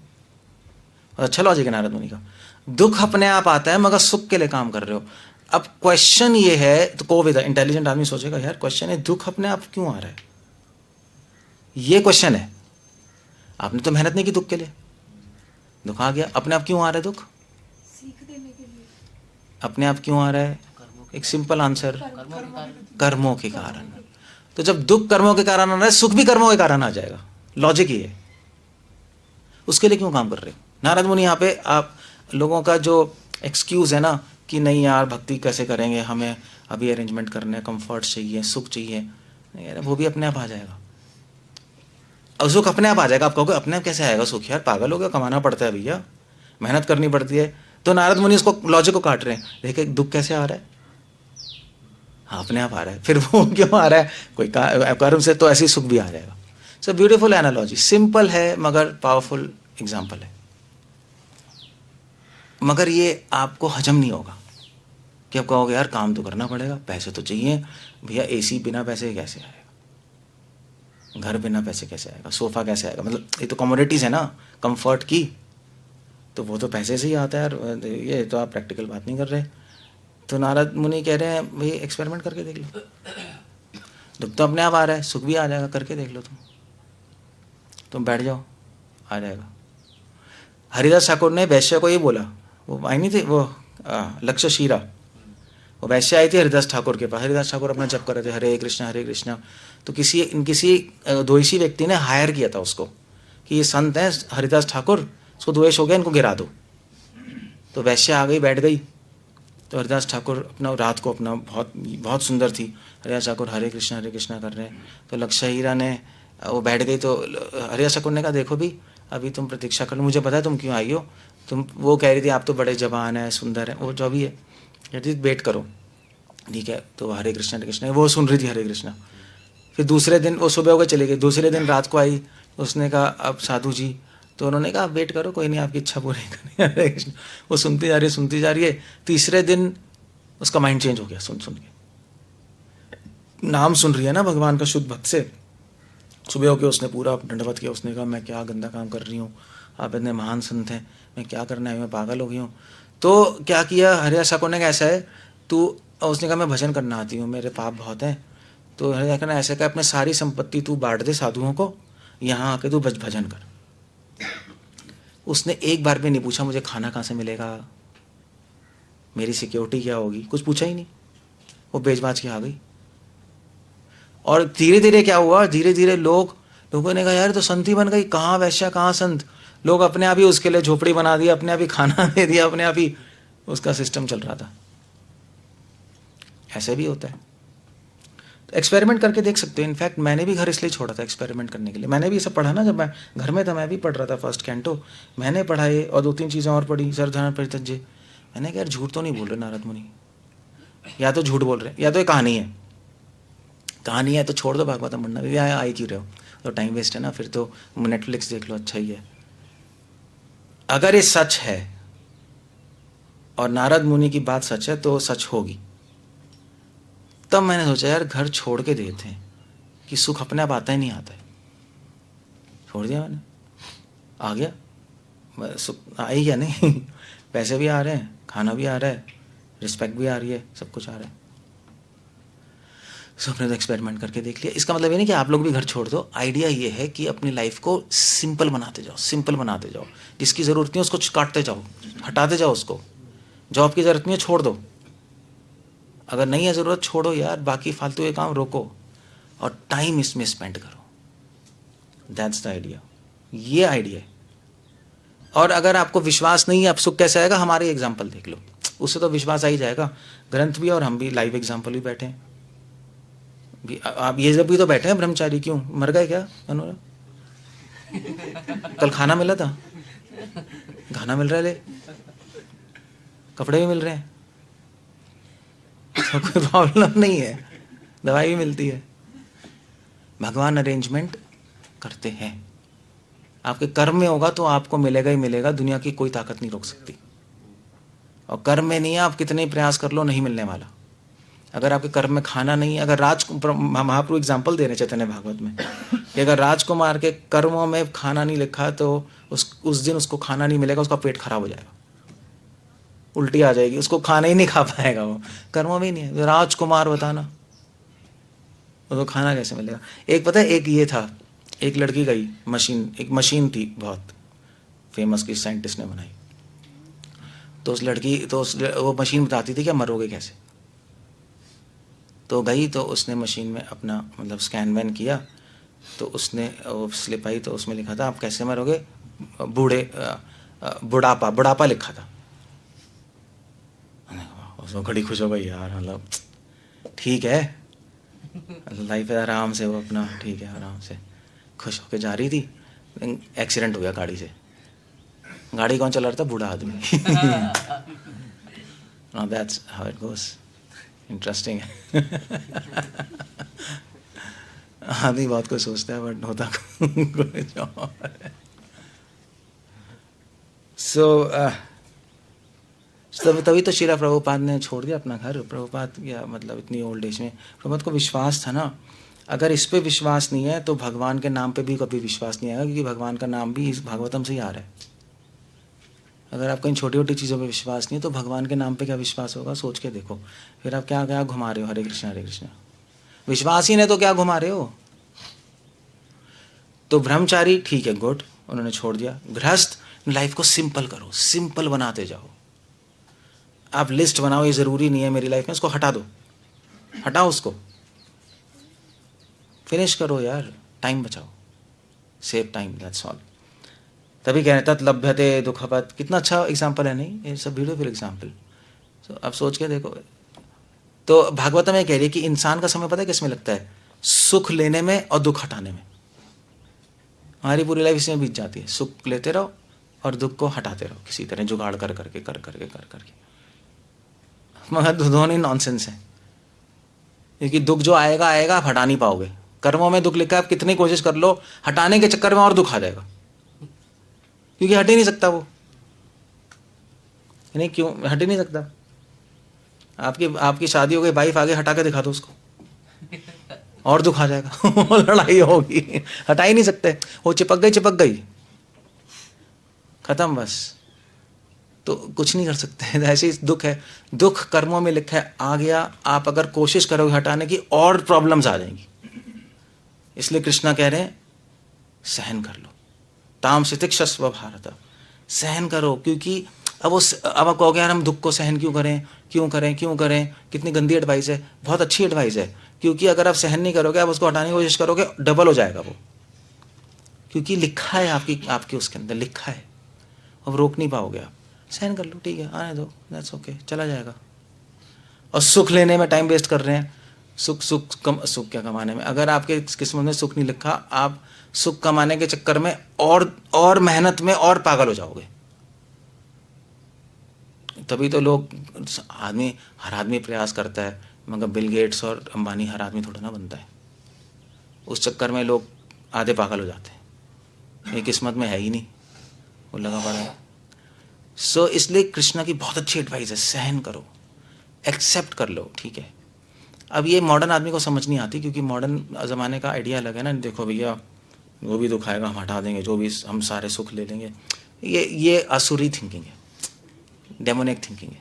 और अच्छा लॉजिक है नारद मुनि का, दुख अपने आप आता है मगर सुख के लिए काम कर रहे हो। अब क्वेश्चन ये है, तो को विद इंटेलिजेंट आदमी सोचेगा यार क्वेश्चन है दुख अपने आप क्यों आ रहा है, ये क्वेश्चन है। आपने तो मेहनत नहीं की दुख के लिए, दुख आ गया, अपने आप क्यों आ रहा है दुख, सीख देने के लिए अपने आप क्यों आ रहा है, एक सिंपल आंसर, कर्मों के कारण। तो जब दुख कर्मों के कारण आ रहा है, सुख भी कर्मों के कारण आ जाएगा, लॉजिक ये है। उसके लिए क्यों काम कर रहे हो। नारद मुनि यहाँ पे आप लोगों का जो एक्सक्यूज है ना कि नहीं यार भक्ति कैसे करेंगे, हमें अभी अरेंजमेंट करने, कंफर्ट चाहिए, सुख चाहिए, नहीं यार वो भी अपने आप आ जाएगा। और सुख अपने आप आ जाएगा। आप कहोगे अपने आप कैसे आएगा सुख, यार पागल हो गया, कमाना पड़ता है भैया, मेहनत करनी पड़ती है। तो नारद मुनि उसको लॉजिक को काट रहे हैं, देखे दुख कैसे आ रहा है, हाँ अपने आप आ रहा है, फिर वो क्यों आ रहा है, कोई कर्म से, तो ऐसे ही सुख भी आ जाएगा। सो ब्यूटीफुल एनालॉजी, सिंपल है मगर पावरफुल एग्जाम्पल है। मगर ये आपको हजम नहीं होगा कि आप कहोगे यार काम तो करना पड़ेगा, पैसे तो चाहिए भैया, एसी बिना पैसे कैसे आएगा, घर बिना पैसे कैसे आएगा, सोफा कैसे आएगा, मतलब ये तो कमोडिटीज है ना कंफर्ट की, तो वो तो पैसे से ही आता है यार, ये तो आप प्रैक्टिकल बात नहीं कर रहे। तो नारद मुनि कह रहे हैं भाई एक्सपेरिमेंट करके देख लो, दुख तो अपने आप आ रहा है, सुख भी आ जाएगा, करके देख लो, तुम बैठ जाओ, आ जाएगा। हरिदास ठाकुर ने वैश्य को ये बोला, वो आई नहीं थी वो लक्ष्य शीरा, वो वैश्य आई थी हरिदास ठाकुर के पास, हरिदास ठाकुर अपना जप कर रहे थे हरे कृष्णा, तो किसी द्वेषी व्यक्ति ने हायर किया था उसको कि ये संत हैं हरिदास ठाकुर, उसको द्वेष हो गया, इनको गिरा दो। तो वैश्य आ गई, बैठ गई, तो हरिदास ठाकुर अपना रात को अपना बहुत सुंदर थी, हरिदास ठाकुर हरे कृष्णा कर रहे हैं, तो लक्ष्य हीरा ने वो बैठ गई। तो हरिदास ठाकुर ने कहा देखो भी अभी तुम प्रतीक्षा कर लो, मुझे पता है तुम क्यों आई हो, तुम वो कह रही थी आप तो बड़े जवान हैं सुंदर हैं, वो जो भी है, कहती वेट करो, ठीक है। तो हरे कृष्णा वो सुन रही थी हरे कृष्णा। फिर दूसरे दिन वो सुबह होकर चली गई, दूसरे दिन रात को आई, उसने कहा अब साधु जी, तो उन्होंने कहा वेट करो, कोई नहीं आपकी इच्छा पूरी करनी है, हरे कृष्ण। वो सुनती जा रही है। तीसरे दिन उसका माइंड चेंज हो गया, सुन के नाम सुन रही है ना भगवान का शुद्ध भक्त से। सुबह होकर उसने पूरा दंडवत किया, उसने कहा मैं क्या गंदा काम कर रही हूँ, आप इतने महान संत हैं, मैं क्या करने आई, मैं पागल हो गई हूँ। तो क्या किया हरिदास ठाकुर ने, ऐसा है तू, उसने कहा मैं भजन करना आती हूँ, मेरे पाप बहुत हैं। तो हरिदास ठाकुर ने ऐसा कहा अपने सारी संपत्ति तू बांट दे साधुओं को, यहाँ आके तू भजन कर। उसने एक बार भी नहीं पूछा मुझे खाना कहाँ से मिलेगा, मेरी सिक्योरिटी क्या होगी, कुछ पूछा ही नहीं, वो बेच बाज के आ गई। और धीरे धीरे क्या हुआ, धीरे धीरे लोगों ने कहा यार तो संत ही बन गई, कहाँ वैश्या कहाँ संत, लोग अपने आप ही उसके लिए झोपड़ी बना दिया, अपने आप ही खाना दे दिया, अपने आप ही उसका सिस्टम चल रहा था। ऐसे भी होता है, तो एक्सपेरिमेंट करके देख सकते हो। इनफैक्ट मैंने भी घर इसलिए छोड़ा था एक्सपेरिमेंट करने के लिए, मैंने भी ये सब पढ़ा ना, जब मैं घर में था मैं भी पढ़ रहा था फर्स्ट कैंटो, मैंने पढ़ा ये और 2-3 चीज़ें और पढ़ी, सर्वधारण परित्यज्य। मैंने कहा यार झूठ तो नहीं बोल रहे नारद मुनि, या तो झूठ बोल रहे या तो ये कहानी है तो छोड़ दो भागवतम पढ़ना, भी आई क्यों रहे हो, तो टाइम वेस्ट है ना, फिर तो नेटफ्लिक्स देख लो, अच्छा ही है। अगर ये सच है और नारद मुनि की बात सच है तो सच होगी। तब मैंने सोचा यार घर छोड़ के देते हैं कि सुख अपने आप आता ही नहीं आता है, छोड़ दिया मैंने, आ गया सुख, आ ही गया नहीं पैसे भी आ रहे हैं, खाना भी आ रहा है, रिस्पेक्ट भी आ रही है, सब कुछ आ रहा है। सो हमने तो एक्सपेरिमेंट करके देख लिया। इसका मतलब ये नहीं कि आप लोग भी घर छोड़ दो, आइडिया ये है कि अपनी लाइफ को सिंपल बनाते जाओ, जिसकी ज़रूरत नहीं है उसको काटते जाओ, हटाते जाओ उसको, जॉब की ज़रूरत नहीं है छोड़ दो, अगर नहीं है ज़रूरत छोड़ो यार, बाकी फालतू के काम रोको और टाइम इसमें स्पेंड करो। दैट्स द आइडिया, ये आइडिया है। और अगर आपको विश्वास नहीं है अब सुख कैसे आएगा, हमारे एग्जाम्पल देख लो, उससे तो विश्वास आ ही जाएगा। ग्रंथ भी और हम भी लाइव एग्जाम्पल भी बैठे हैं, आप ये जब भी तो बैठे हैं ब्रह्मचारी, क्यों मर गए क्या अनुरा? कल खाना मिला था, खाना मिल रहा है, ले कपड़े भी मिल रहे हैं, तो कोई प्रॉब्लम नहीं है, दवाई भी मिलती है। भगवान अरेंजमेंट करते हैं, आपके कर्म में होगा तो आपको मिलेगा ही मिलेगा, दुनिया की कोई ताकत नहीं रोक सकती। और कर्म में नहीं है, आप कितने ही प्रयास कर लो नहीं मिलने वाला। अगर आपके कर्म में खाना नहीं है, अगर महाप्रभु एग्जाम्पल दे रहे चैतन्य भागवत में कि अगर राजकुमार के कर्मों में खाना नहीं लिखा तो उस दिन उसको खाना नहीं मिलेगा, उसका पेट खराब हो जाएगा, उल्टी आ जाएगी, उसको खाना ही नहीं खा पाएगा, वो कर्मों में ही नहीं है। राजकुमार बताना उसको खाना कैसे मिलेगा। एक पता है, एक ये था, एक लड़की गई एक मशीन थी बहुत फेमस, की साइंटिस्ट ने बनाई, तो उस लड़की वो मशीन बताती थी कि मरोगे कैसे। तो गई तो उसने मशीन में अपना मतलब स्कैन वैन किया, तो उसने वो स्लिप आई तो उसमें लिखा था आप कैसे मरोगे, बुढ़ापा लिखा था। उसको घड़ी खुश हो गई यार, मतलब ठीक है लाइफ है, आराम से वो अपना ठीक है आराम से। खुश होके जा रही थी, एक्सीडेंट हो गया गाड़ी से। गाड़ी कौन चला रहा था? बूढ़ा आदमी। That's how it goes. Interesting है। आदमी बहुत कुछ सोचता है बट होता कुछ और है। तभी तो श्रीला प्रभुपाद ने छोड़ दिया अपना घर। प्रभुपाद या मतलब इतनी ओल्ड एज में प्रभुपाद को विश्वास था ना, अगर इस पे विश्वास नहीं है तो भगवान के नाम पे भी कभी विश्वास नहीं आएगा, क्योंकि भगवान का नाम भी इस भागवतम से ही आ रहा है। अगर आपको इन छोटी छोटी चीज़ों पे विश्वास नहीं है तो भगवान के नाम पे क्या विश्वास होगा? सोच के देखो। फिर आप क्या क्या घुमा रहे हो? हरे कृष्णा हरे कृष्णा। विश्वास ही नहीं तो क्या घुमा रहे हो? तो ब्रह्मचारी ठीक है, गुड, उन्होंने छोड़ दिया। गृहस्थ, लाइफ को सिंपल करो, सिंपल बनाते जाओ। आप लिस्ट बनाओ, ये जरूरी नहीं है मेरी लाइफ में, इसको हटा दो, हटाओ उसको, फिनिश करो यार, टाइम बचाओ, सेव टाइम, दैट्स ऑल। तभी कह रहे तत् लभ्यते दुखपत। कितना अच्छा एग्जाम्पल है नहीं? ये सब ब्यूटीफुल एग्जाम्पल। तो आप सोच के देखो। तो भागवत में कह रही है कि इंसान का समय पता है किस में लगता है? सुख लेने में और दुख हटाने में। हमारी पूरी लाइफ इसमें बीत जाती है, सुख लेते रहो और दुख को हटाते रहो, किसी तरह जुगाड़ कर करके। मगर दोनों ही नॉनसेंस है, क्योंकि दुख जो आएगा आएगा, आप हटा नहीं पाओगे। कर्मों में दुख लिखा है, आप कितनी कोशिश कर लो, हटाने के चक्कर में और दुख आ जाएगा, क्योंकि हट ही नहीं सकता वो। नहीं, क्यों हट ही नहीं सकता? आपकी शादी हो गई, वाइफ आगे हटा के दिखा दो उसको, और दुख आ जाएगा। लड़ाई होगी, हटा ही नहीं सकते, वो चिपक गई, खत्म बस। तो कुछ नहीं कर सकते। ऐसे ही दुख है, दुख कर्मों में लिखा है, आ गया, आप अगर कोशिश करोगे हटाने की और प्रॉब्लम्स आ जाएंगी। इसलिए कृष्णा कह रहे हैं सहन कर लो, ताम सितिक्षस्व भारत, सहन करो। क्योंकि अब आप कहोगे यार हम दुख को सहन क्यों करें, कितनी गंदी एडवाइस है। बहुत अच्छी एडवाइस है, क्योंकि अगर आप सहन नहीं करोगे, आप उसको हटाने की कोशिश करोगे, डबल हो जाएगा वो, क्योंकि लिखा है आपके उसके अंदर लिखा है, अब रोक नहीं पाओगे आप। सहन कर लो, ठीक है, आने दो, दैट्स ओके, चला जाएगा। और सुख लेने में टाइम वेस्ट कर रहे हैं, सुख क्या कमाने में। अगर आपके किस्मत में सुख नहीं लिखा, आप सुख कमाने के चक्कर में और मेहनत में और पागल हो जाओगे। तभी तो लोग, हर आदमी प्रयास करता है, मगर बिल गेट्स और अंबानी हर आदमी थोड़ा ना बनता है। उस चक्कर में लोग आधे पागल हो जाते हैं, ये किस्मत में है ही नहीं, वो लगा पड़ा है। इसलिए कृष्णा की बहुत अच्छी एडवाइस है, सहन करो, एक्सेप्ट कर लो, ठीक है। अब ये मॉडर्न आदमी को समझ नहीं आती, क्योंकि मॉडर्न ज़माने का आइडिया अलग है ना। देखो भैया, वो भी दुख आएगा हम हटा देंगे, जो भी हम सारे सुख ले लेंगे। ये असुरी थिंकिंग है, डेमोनिक थिंकिंग है,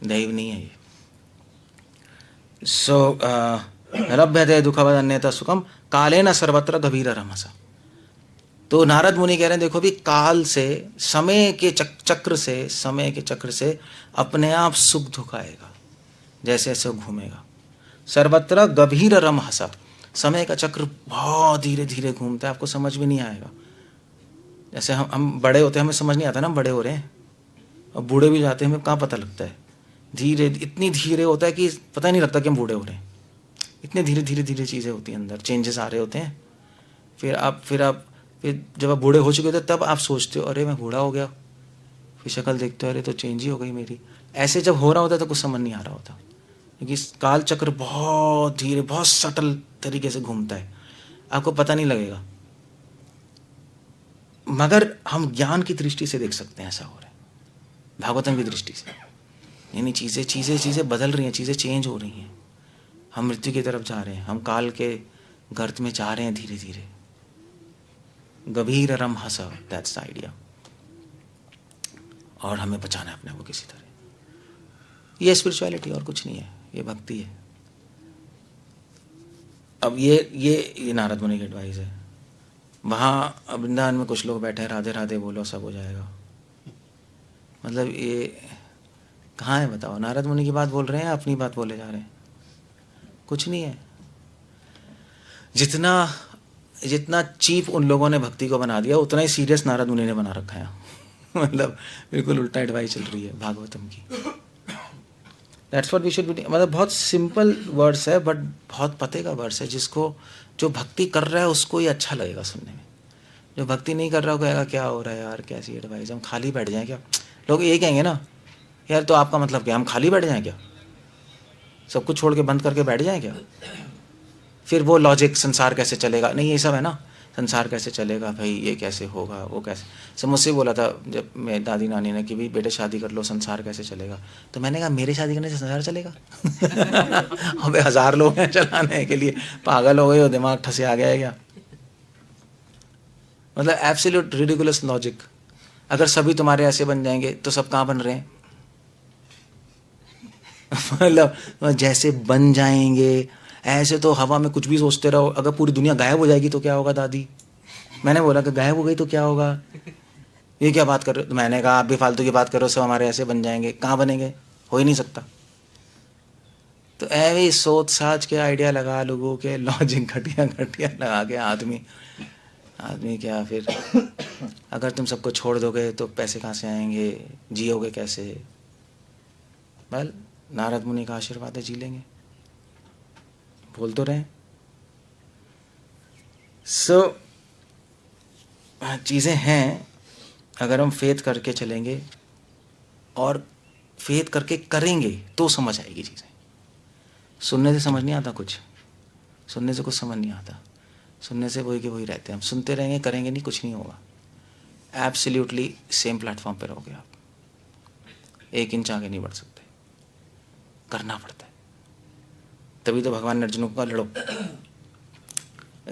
दैव नहीं है ये। लभ्यते दुःखवद अन्यथा सुखम कालेन सर्वत्र गभीर रमसा। तो नारद मुनि कह रहे हैं देखो भी, काल से, समय के चक्र से अपने आप सुख दुख आएगा, जैसे ऐसे घूमेगा। सर्वत्र गभीर रमसा, समय का चक्र बहुत धीरे धीरे घूमता है, आपको समझ भी नहीं आएगा। जैसे हम बड़े होते हैं, हमें समझ नहीं आता ना हम बड़े हो रहे हैं, और बूढ़े भी जाते हैं, हमें कहाँ पता लगता है। इतनी धीरे होता है कि पता ही नहीं लगता कि हम बूढ़े हो रहे हैं। इतने धीरे चीज़ें होती हैं, अंदर चेंजेस आ रहे होते हैं। फिर जब आप बूढ़े हो चुके होते तब आप सोचते हो अरे मैं बूढ़ा हो गया, फिर शक्ल देखते हो अरे तो चेंज ही हो गई मेरी। ऐसे जब हो रहा होता है तो कुछ समझ नहीं आ रहा होता, क्योंकि काल चक्र बहुत धीरे, बहुत सटल तरीके से घूमता है, आपको पता नहीं लगेगा। मगर हम ज्ञान की दृष्टि से देख सकते हैं ऐसा हो रहा है, भागवतम की दृष्टि से। यानी चीज़ें बदल रही हैं, चीज़ें चेंज हो रही हैं, हम मृत्यु की तरफ जा रहे हैं, हम काल के गर्त में जा रहे हैं धीरे धीरे। गभीर रम हस, दैट्स द आइडिया। और हमें बचाना है अपने आप को किसी तरह। ये स्पिरिचुअलिटी और कुछ नहीं है, ये भक्ति है। अब ये नारद मुनि की एडवाइस है। वहाँ वृंदावन में कुछ लोग बैठे हैं, राधे राधे बोलो सब हो जाएगा। मतलब ये कहाँ है बताओ? नारद मुनि की बात बोल रहे हैं, अपनी बात बोले जा रहे हैं, कुछ नहीं है। जितना चीप उन लोगों ने भक्ति को बना दिया, उतना ही सीरियस नारद मुनि ने बना रखा है। मतलब बिल्कुल उल्टा एडवाइस चल रही है भागवतम की। That's what we should be, मतलब बहुत सिंपल वर्ड्स है बट बहुत पते का वर्ड्स है, जिसको जो भक्ति कर रहा है उसको ही अच्छा लगेगा सुनने में। जो भक्ति नहीं कर रहा हो कहेगा क्या हो रहा है यार, कैसी एडवाइस, हम खाली बैठ जाएं क्या। लोग ये कहेंगे ना, यार तो आपका मतलब क्या, हम खाली बैठ जाएं क्या, सब कुछ छोड़ के बंद करके बैठ जाएं क्या। फिर वो लॉजिक, संसार कैसे चलेगा, नहीं ये सब है ना, संसार कैसे चलेगा भाई, ये कैसे होगा, वो कैसे। सब मुझसे बोला था जब मेरी दादी नानी ने कि भाई बेटे शादी कर लो, संसार कैसे चलेगा। तो मैंने कहा मेरे शादी करने से संसार चलेगा। अबे 1000 लोग हैं चलाने के लिए, पागल हो गए हो, दिमाग ठसे आ गया है क्या। मतलब एब्सोल्यूट रिडिकुलस लॉजिक। अगर सभी तुम्हारे ऐसे बन जाएंगे तो सब कहाँ बन रहे हैं। मतलब जैसे बन जाएंगे ऐसे तो हवा में कुछ भी सोचते रहो, अगर पूरी दुनिया गायब हो जाएगी तो क्या होगा दादी। मैंने बोला कि गायब हो गई तो क्या होगा, ये क्या बात कर रहे हो। तो मैंने कहा आप भी फालतू की बात कर रहे हो, सब हमारे ऐसे बन जाएंगे, कहाँ बनेंगे, हो ही नहीं सकता। तो ऐसे सोच साच के आइडिया लगा, लोगों के लॉजिक घटिया घटिया लगा के आदमी क्या फिर। अगर तुम सबको छोड़ दोगे तो पैसे कहाँ से आएंगे, जियोगे कैसे। बल नारद मुनि का आशीर्वाद है, जी लेंगे, बोल तो रहे। सो चीज़ें हैं, अगर हम फेथ करके चलेंगे और फेथ करके करेंगे तो समझ आएगी चीज़ें। सुनने से समझ नहीं आता कुछ, सुनने से कुछ समझ नहीं आता, सुनने से वही के वही रहते हैं। हम सुनते रहेंगे, करेंगे नहीं, कुछ नहीं होगा। एब्सोल्युटली सेम प्लेटफॉर्म पे रहोगे आप, 1 इंच आगे नहीं बढ़ सकते, करना पड़ता है। तभी तो भगवान ने अर्जुन को कहा लड़ो।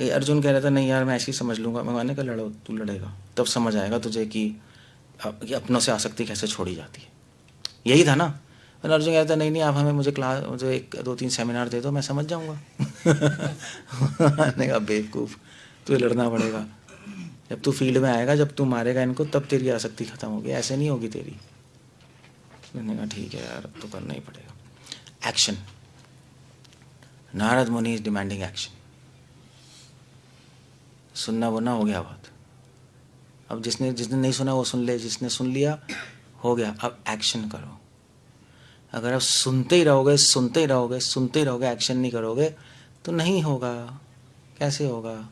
अर्जुन कह रहा था नहीं यार मैं ऐसे ही समझ लूँगा, भगवान ने कहा लड़ो, तू लड़ेगा तब समझ आएगा तुझे कि अपनों से आसक्ति कैसे छोड़ी जाती है। यही था ना। और अर्जुन कहता नहीं आप हमें मुझे 1-2-3 सेमिनार दे दो, मैं समझ जाऊँगा। मैंने कहा बेवकूफ़, तुझे लड़ना पड़ेगा। जब तू फील्ड में आएगा, जब तू मारेगा इनको, तब तेरी आसक्ति खत्म होगी, ऐसे नहीं होगी तेरी। मैंने कहा ठीक है यार, अब तो करना ही पड़ेगा। एक्शन। नारद मुनि इज डिमांडिंग एक्शन। सुनना वरना हो गया बात। अब जिसने नहीं सुना वो सुन ले, जिसने सुन लिया हो गया, अब एक्शन करो। अगर आप सुनते ही रहोगे, एक्शन नहीं करोगे तो नहीं होगा। कैसे होगा।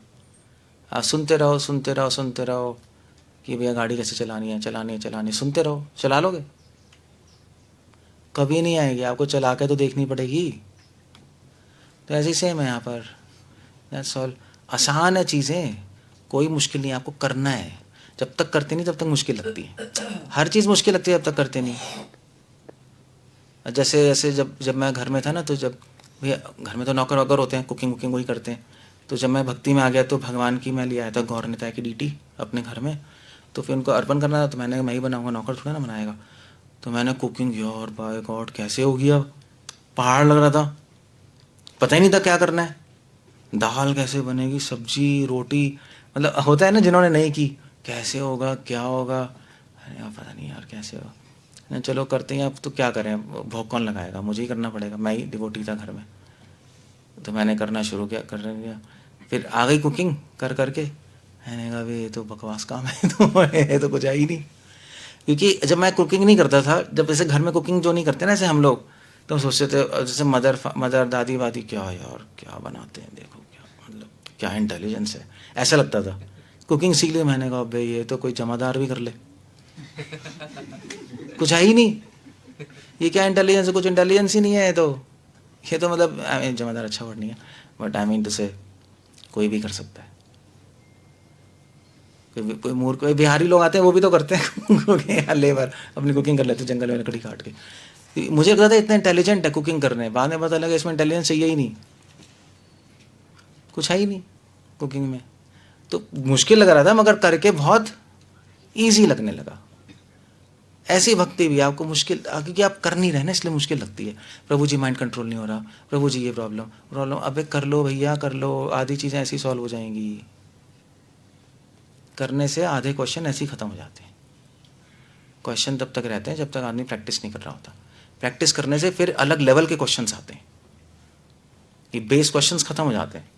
आप सुनते रहो कि भैया गाड़ी कैसे चलानी है, सुनते रहो, चला लोगे, कभी नहीं आएगी, आपको चला के तो देखनी पड़ेगी। तो ऐसे ही सेम है यहाँ पर। That's all. आसान है चीज़ें, कोई मुश्किल नहीं, आपको करना है। जब तक करते नहीं तब तक मुश्किल लगती है। हर चीज़ मुश्किल लगती है जब तक करते नहीं। जैसे जब मैं घर में था ना, तो जब भैया घर में तो नौकर वौकर होते हैं, कुकिंग वही करते हैं। तो जब मैं भक्ति में आ गया तो भगवान की मैं ले आया था गौर नेता की डीटी अपने घर में। तो फिर उनको अर्पण करना था, तो मैंने मैं ही बनाऊंगा, नौकर थोड़ा ना बनाएगा। तो मैंने कुकिंग किया और बाय गॉड कैसे हो गया, पहाड़ लग रहा था, पता ही नहीं था क्या करना है। दाल कैसे बनेगी, सब्जी, रोटी, मतलब होता है ना जिन्होंने नहीं की, कैसे होगा, क्या होगा, अरे पता नहीं यार कैसे होगा। चलो करते हैं, अब तो क्या करें, भोग कौन लगाएगा, मुझे ही करना पड़ेगा, मैं ही डिवोटी था घर में। तो मैंने करना शुरू किया, फिर आ गई कुकिंग कर करके। मैंने कहा ये तो बकवास काम है, तो ये तो कुछ है ही नहीं। क्योंकि जब मैं कुकिंग नहीं करता था, जब जैसे घर में कुकिंग जो नहीं करते ना, ऐसे हम लोग तो सोचते थे जैसे मदर दादी वादी क्या यार क्या बनाते हैं, देखो क्या मतलब क्या इंटेलिजेंस है, ऐसा लगता था। कुकिंग सीख ली, मैंने कहा भाई ये तो कोई जमादार भी कर ले, कुछ है ही नहीं, ये क्या इंटेलिजेंस है, कुछ इंटेलिजेंस ही नहीं है। ये तो मतलब जमादार अच्छा वर्ड नहीं है, बट आई मीन टू से कोई भी कर सकता है। कोई मूर्ख, कोई बिहारी लोग आते हैं वो भी तो करते हैं लेबर अपनी कुकिंग कर लेते जंगल में लकड़ी काट के। मुझे लगता था इतना इंटेलिजेंट है कुकिंग करने, बाद में पता लगा इसमें इंटेलिजेंस चाहिए ही नहीं, कुछ है ही नहीं कुकिंग में। तो मुश्किल लग रहा था, मगर करके बहुत ईजी लगने लगा। ऐसी भक्ति भी आपको मुश्किल, क्योंकि आप कर नहीं रहे ना, इसलिए मुश्किल लगती है। प्रभु जी माइंड कंट्रोल नहीं हो रहा, प्रभु जी ये प्रॉब्लम, अबे कर लो भैया कर लो, आधी चीज़ें ऐसी सॉल्व हो जाएंगी। करने से आधे क्वेश्चन ऐसे ही ख़त्म हो जाते हैं। क्वेश्चन तब तक रहते हैं जब तक आदमी प्रैक्टिस नहीं कर रहा होता। प्रैक्टिस करने से फिर अलग लेवल के क्वेश्चंस आते हैं, ये बेस क्वेश्चंस ख़त्म हो जाते हैं।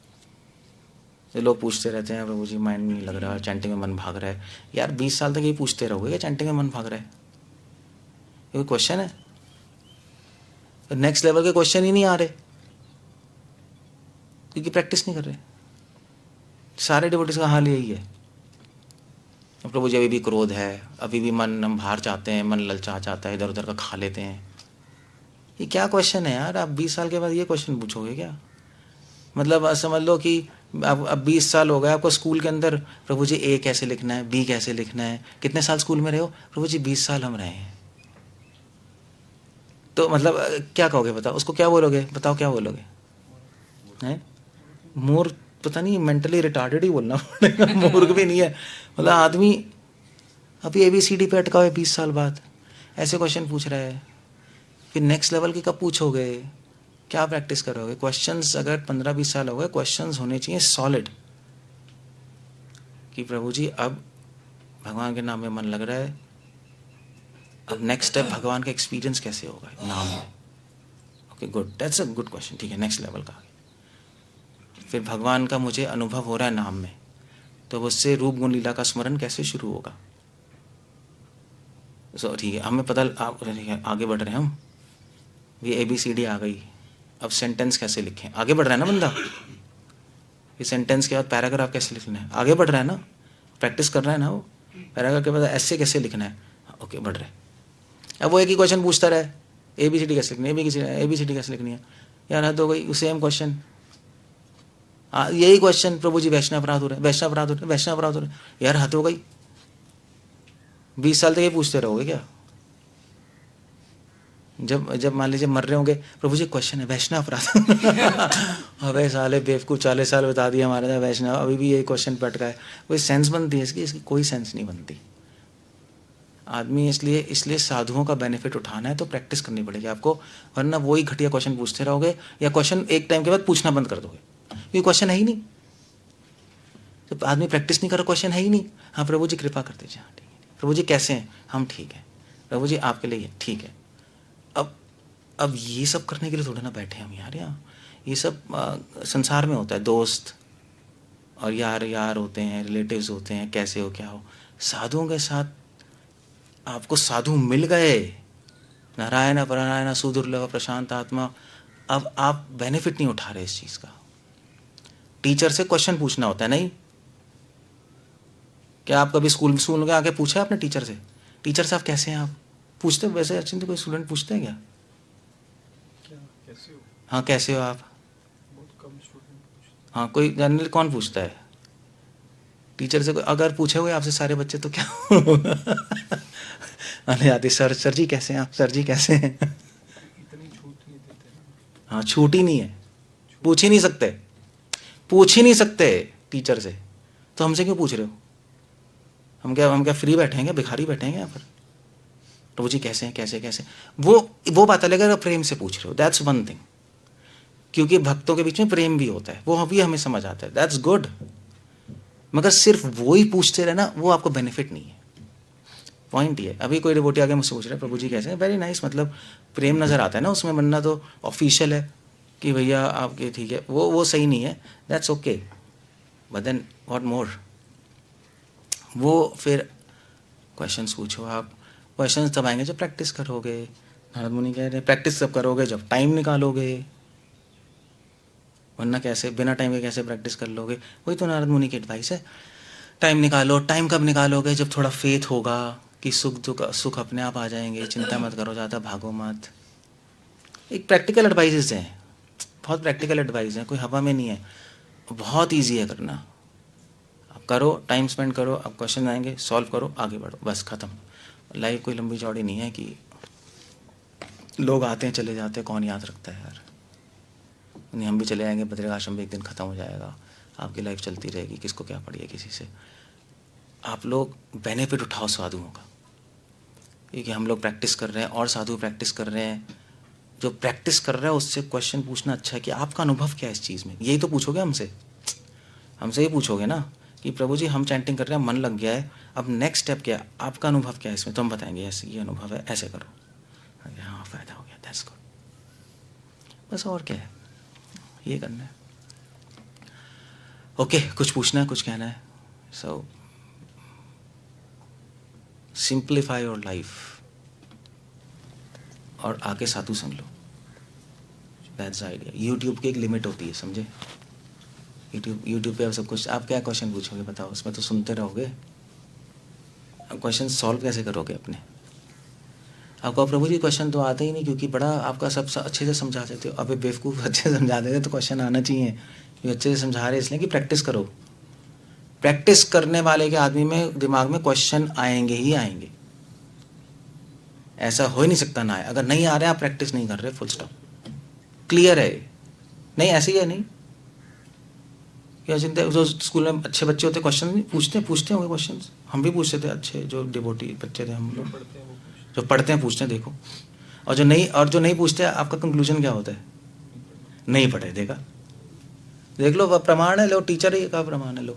तो लोग पूछते रहते हैं प्रभु जी माइंड नहीं लग रहा, चैंटिंग में मन भाग रहा है। यार 20 साल तक ये पूछते रहोगे क्या चैंटिंग में मन भाग रहा है, ये कोई क्वेश्चन है? तो नेक्स्ट लेवल के क्वेश्चन ही नहीं आ रहे, क्योंकि प्रैक्टिस नहीं कर रहे। सारे डिवोटीज का हाल यही है। प्रभु जी अभी भी क्रोध है, अभी भी मन हम बाहर चाहते हैं, मन ललचा जाता है, इधर उधर का खा लेते हैं। ये क्या क्वेश्चन है यार? आप 20 साल के बाद ये क्वेश्चन पूछोगे क्या? मतलब समझ लो कि अब 20 साल हो गए आपको स्कूल के अंदर, प्रभु जी ए कैसे लिखना है, बी कैसे लिखना है। कितने साल स्कूल में रहे हो? प्रभु जी 20 साल हम रहे हैं। तो मतलब क्या कहोगे? बताओ, उसको क्या बोलोगे? बताओ क्या बोलोगे? हैं? मूर्ख? पता नहीं, मेंटली रिटार्डेड ही बोलना पड़ेगा। मूर्ख भी नहीं है, मतलब आदमी अभी ABCD पे अटका हुआ है 20 साल बाद, ऐसे क्वेश्चन पूछ रहा है। फिर नेक्स्ट लेवल के कब पूछोगे? क्या प्रैक्टिस करोगे? क्वेश्चंस अगर 15-20 साल हो गए, क्वेश्चंस होने चाहिए सॉलिड कि प्रभु जी अब भगवान के नाम में मन लग रहा है, अब नेक्स्ट स्टेप भगवान का एक्सपीरियंस कैसे होगा नाम में। Okay good, that's a good question. ठीक है, नेक्स्ट लेवल का। फिर भगवान का मुझे अनुभव हो रहा है नाम में, तो उससे रूप गुण लीला का स्मरण कैसे शुरू होगा? सो ठीक है, हमें पता, आप ठीक है, आगे बढ़ रहे हैं हम। ये ABCD आ गई, अब सेंटेंस कैसे लिखें? आगे बढ़ रहा है ना बंदा। ये सेंटेंस के बाद पैराग्राफ कैसे लिखना है? आगे बढ़ रहा है ना, प्रैक्टिस कर रहा है ना वो। पैराग्राफ के बाद ऐसे कैसे लिखना है? ओके, बढ़ रहे। अब वो एक ही क्वेश्चन पूछता रहे, ABCD कैसे लिखनी है, ABCD कैसे लिखनी है। यार हद हो गई, सेम क्वेश्चन, यही क्वेश्चन, प्रभु जी वैष्णव अपराध हो रहे, वैष्णव अपराध हो रहे, वैष्णव अपराध हो रहे। यार हद हो गई, 20 साल तक ये पूछते रहोगे क्या? जब मान लीजिए मर रहे होंगे, प्रभु जी क्वेश्चन है वैष्णव अपराध। अबे साले बेवकूफ, 40 साल बता दिया हमारे साथ वैष्णव, अभी भी यही क्वेश्चन पट का है। कोई सेंस बनती है इसकी कोई सेंस नहीं बनती। आदमी इसलिए साधुओं का बेनिफिट उठाना है तो प्रैक्टिस करनी पड़ेगी आपको, वरना वही घटिया क्वेश्चन पूछते रहोगे, या क्वेश्चन एक टाइम के बाद पूछना बंद कर दोगे, क्योंकि क्वेश्चन है ही नहीं। जब आदमी प्रैक्टिस नहीं कर रहा, क्वेश्चन है ही नहीं। हाँ प्रभु जी कृपा कर दीजिए, हाँ ठीक है। प्रभु जी कैसे हैं? हम ठीक है। प्रभु जी आपके लिए ठीक है। अब ये सब करने के लिए थोड़ा ना बैठे हम यार। यहाँ ये सब संसार में होता है, दोस्त और यार होते हैं, रिलेटिव्स होते हैं, कैसे हो क्या हो। साधुओं के साथ आपको साधु मिल गए, नारायण परायण सुदुर्लभ प्रशांत आत्मा, अब आप बेनिफिट नहीं उठा रहे इस चीज का। टीचर से क्वेश्चन पूछना होता है, नहीं? क्या आप कभी स्कूल में आके पूछा आपने टीचर से? टीचर साहब कैसे हैं आप? पूछते वैसे अचिंत कोई स्टूडेंट पूछते हैं क्या? कैसे हो? हाँ कैसे हो आप? बहुत कम स्टूडेंट पूछते। हाँ, कोई जनरल कौन पूछता है टीचर से? अगर पूछे हुए आपसे सारे बच्चे तो क्या आने आते, सर जी कैसे हैं आप, सर जी कैसे हैं। इतनी छूट नहीं देते ना। हाँ छूट ही नहीं है, पूछ ही नहीं सकते टीचर से, तो हमसे क्यों पूछ रहे हो? हम क्या फ्री बैठे हैं क्या, भिखारी बैठे हैं यहाँ पर? प्रभु जी कैसे हैं, कैसे वो बात अलग है, प्रेम से पूछ रहे हो, दैट्स वन थिंग। क्योंकि भक्तों के बीच में प्रेम भी होता है, वो भी हमें समझ आता है, दैट्स गुड। मगर सिर्फ वो ही पूछते रहना, वो आपको बेनिफिट नहीं है। पॉइंट ये, अभी कोई डिवोटी आगे मुझसे पूछ रहा है प्रभु जी कैसे हैं, वेरी नाइस, मतलब प्रेम नजर आता है ना उसमें, बनना तो ऑफिशियल है कि भैया आपके ठीक है, वो सही नहीं है, that's okay, but then what more. वो फिर क्वेश्चंस पूछो आप, क्वेश्चंस तब आएंगे जब प्रैक्टिस करोगे। नारद मुनि कह रहे हैं प्रैक्टिस तब करोगे जब टाइम निकालोगे, वरना कैसे बिना टाइम के कैसे प्रैक्टिस कर लोगे? वही तो नारद मुनि की एडवाइस है, टाइम निकालो। टाइम कब निकालोगे? जब थोड़ा फेथ होगा कि सुख अपने आप आ जाएंगे, चिंता मत करो ज़्यादा, भागो मत। एक प्रैक्टिकल एडवाइसेस हैं, बहुत प्रैक्टिकल एडवाइस है, कोई हवा में नहीं है, बहुत ईजी है करना। आप करो, टाइम स्पेंड करो, आप क्वेश्चन आएंगे सॉल्व करो, आगे बढ़ो, बस खत्म। लाइफ कोई लंबी चौड़ी नहीं है कि लोग आते हैं चले जाते हैं, कौन याद रखता है यार। नहीं, हम भी चले जाएंगे बद्रिक आश्रम में, एक दिन ख़त्म हो जाएगा, आपकी लाइफ चलती रहेगी, किसको क्या पड़ी है किसी से। आप लोग बेनिफिट उठाओ साधुओं का, क्योंकि हम लोग प्रैक्टिस कर रहे हैं और साधु प्रैक्टिस कर रहे हैं। जो प्रैक्टिस कर रहा है उससे क्वेश्चन पूछना अच्छा है कि आपका अनुभव क्या है इस चीज़ में, यही तो पूछोगे हमसे ही पूछोगे ना कि प्रभु जी हम चैंटिंग कर रहे हैं, मन लग गया है, अब नेक्स्ट स्टेप क्या है, आपका अनुभव क्या है इसमें, तो हम बताएंगे ऐसे ये अनुभव है, ऐसे करो, हाँ फ़ायदा हो गया, दैट्स गुड। बस और क्या है, ये करना है। ओके, कुछ पूछना है, कुछ कहना है? सो सिंप्लीफाई योर लाइफ और आके साधु सुन लो। That's idea. यूट्यूब की एक लिमिट होती है, समझे? यूट्यूब पे आप सब कुछ, आप क्या क्वेश्चन पूछोगे बताओ, उसमें तो सुनते रहोगे, आप क्वेश्चन सॉल्व कैसे करोगे अपने? आपको प्रभु जी क्वेश्चन तो आते ही नहीं, क्योंकि बड़ा आपका सब अच्छे से समझा देते हो। अबे बेवकूफ़, अच्छे से समझा देते तो क्वेश्चन आना चाहिए। ये अच्छे से समझा रहे इसलिए कि प्रैक्टिस करो। प्रैक्टिस करने वाले के आदमी में दिमाग में क्वेश्चन आएंगे ही आएंगे, ऐसा हो ही नहीं सकता ना आए। अगर नहीं आ रहे, आप प्रैक्टिस नहीं कर रहे, फुल स्टॉप। क्लियर है? नहीं ऐसे ही है। नहीं क्या चिंता है? जो स्कूल में अच्छे बच्चे होते क्वेश्चन पूछते होंगे क्वेश्चन, हम भी पूछते थे। अच्छे जो डिवोटी बच्चे थे हम लोग, जो पढ़ते हैं पूछते हैं, देखो। और जो नहीं पूछते, आपका कंक्लूजन क्या होता है? नहीं पढ़े। देखा, देख लो, प्रमाण है। लो, टीचर ही का प्रमाण है। लो,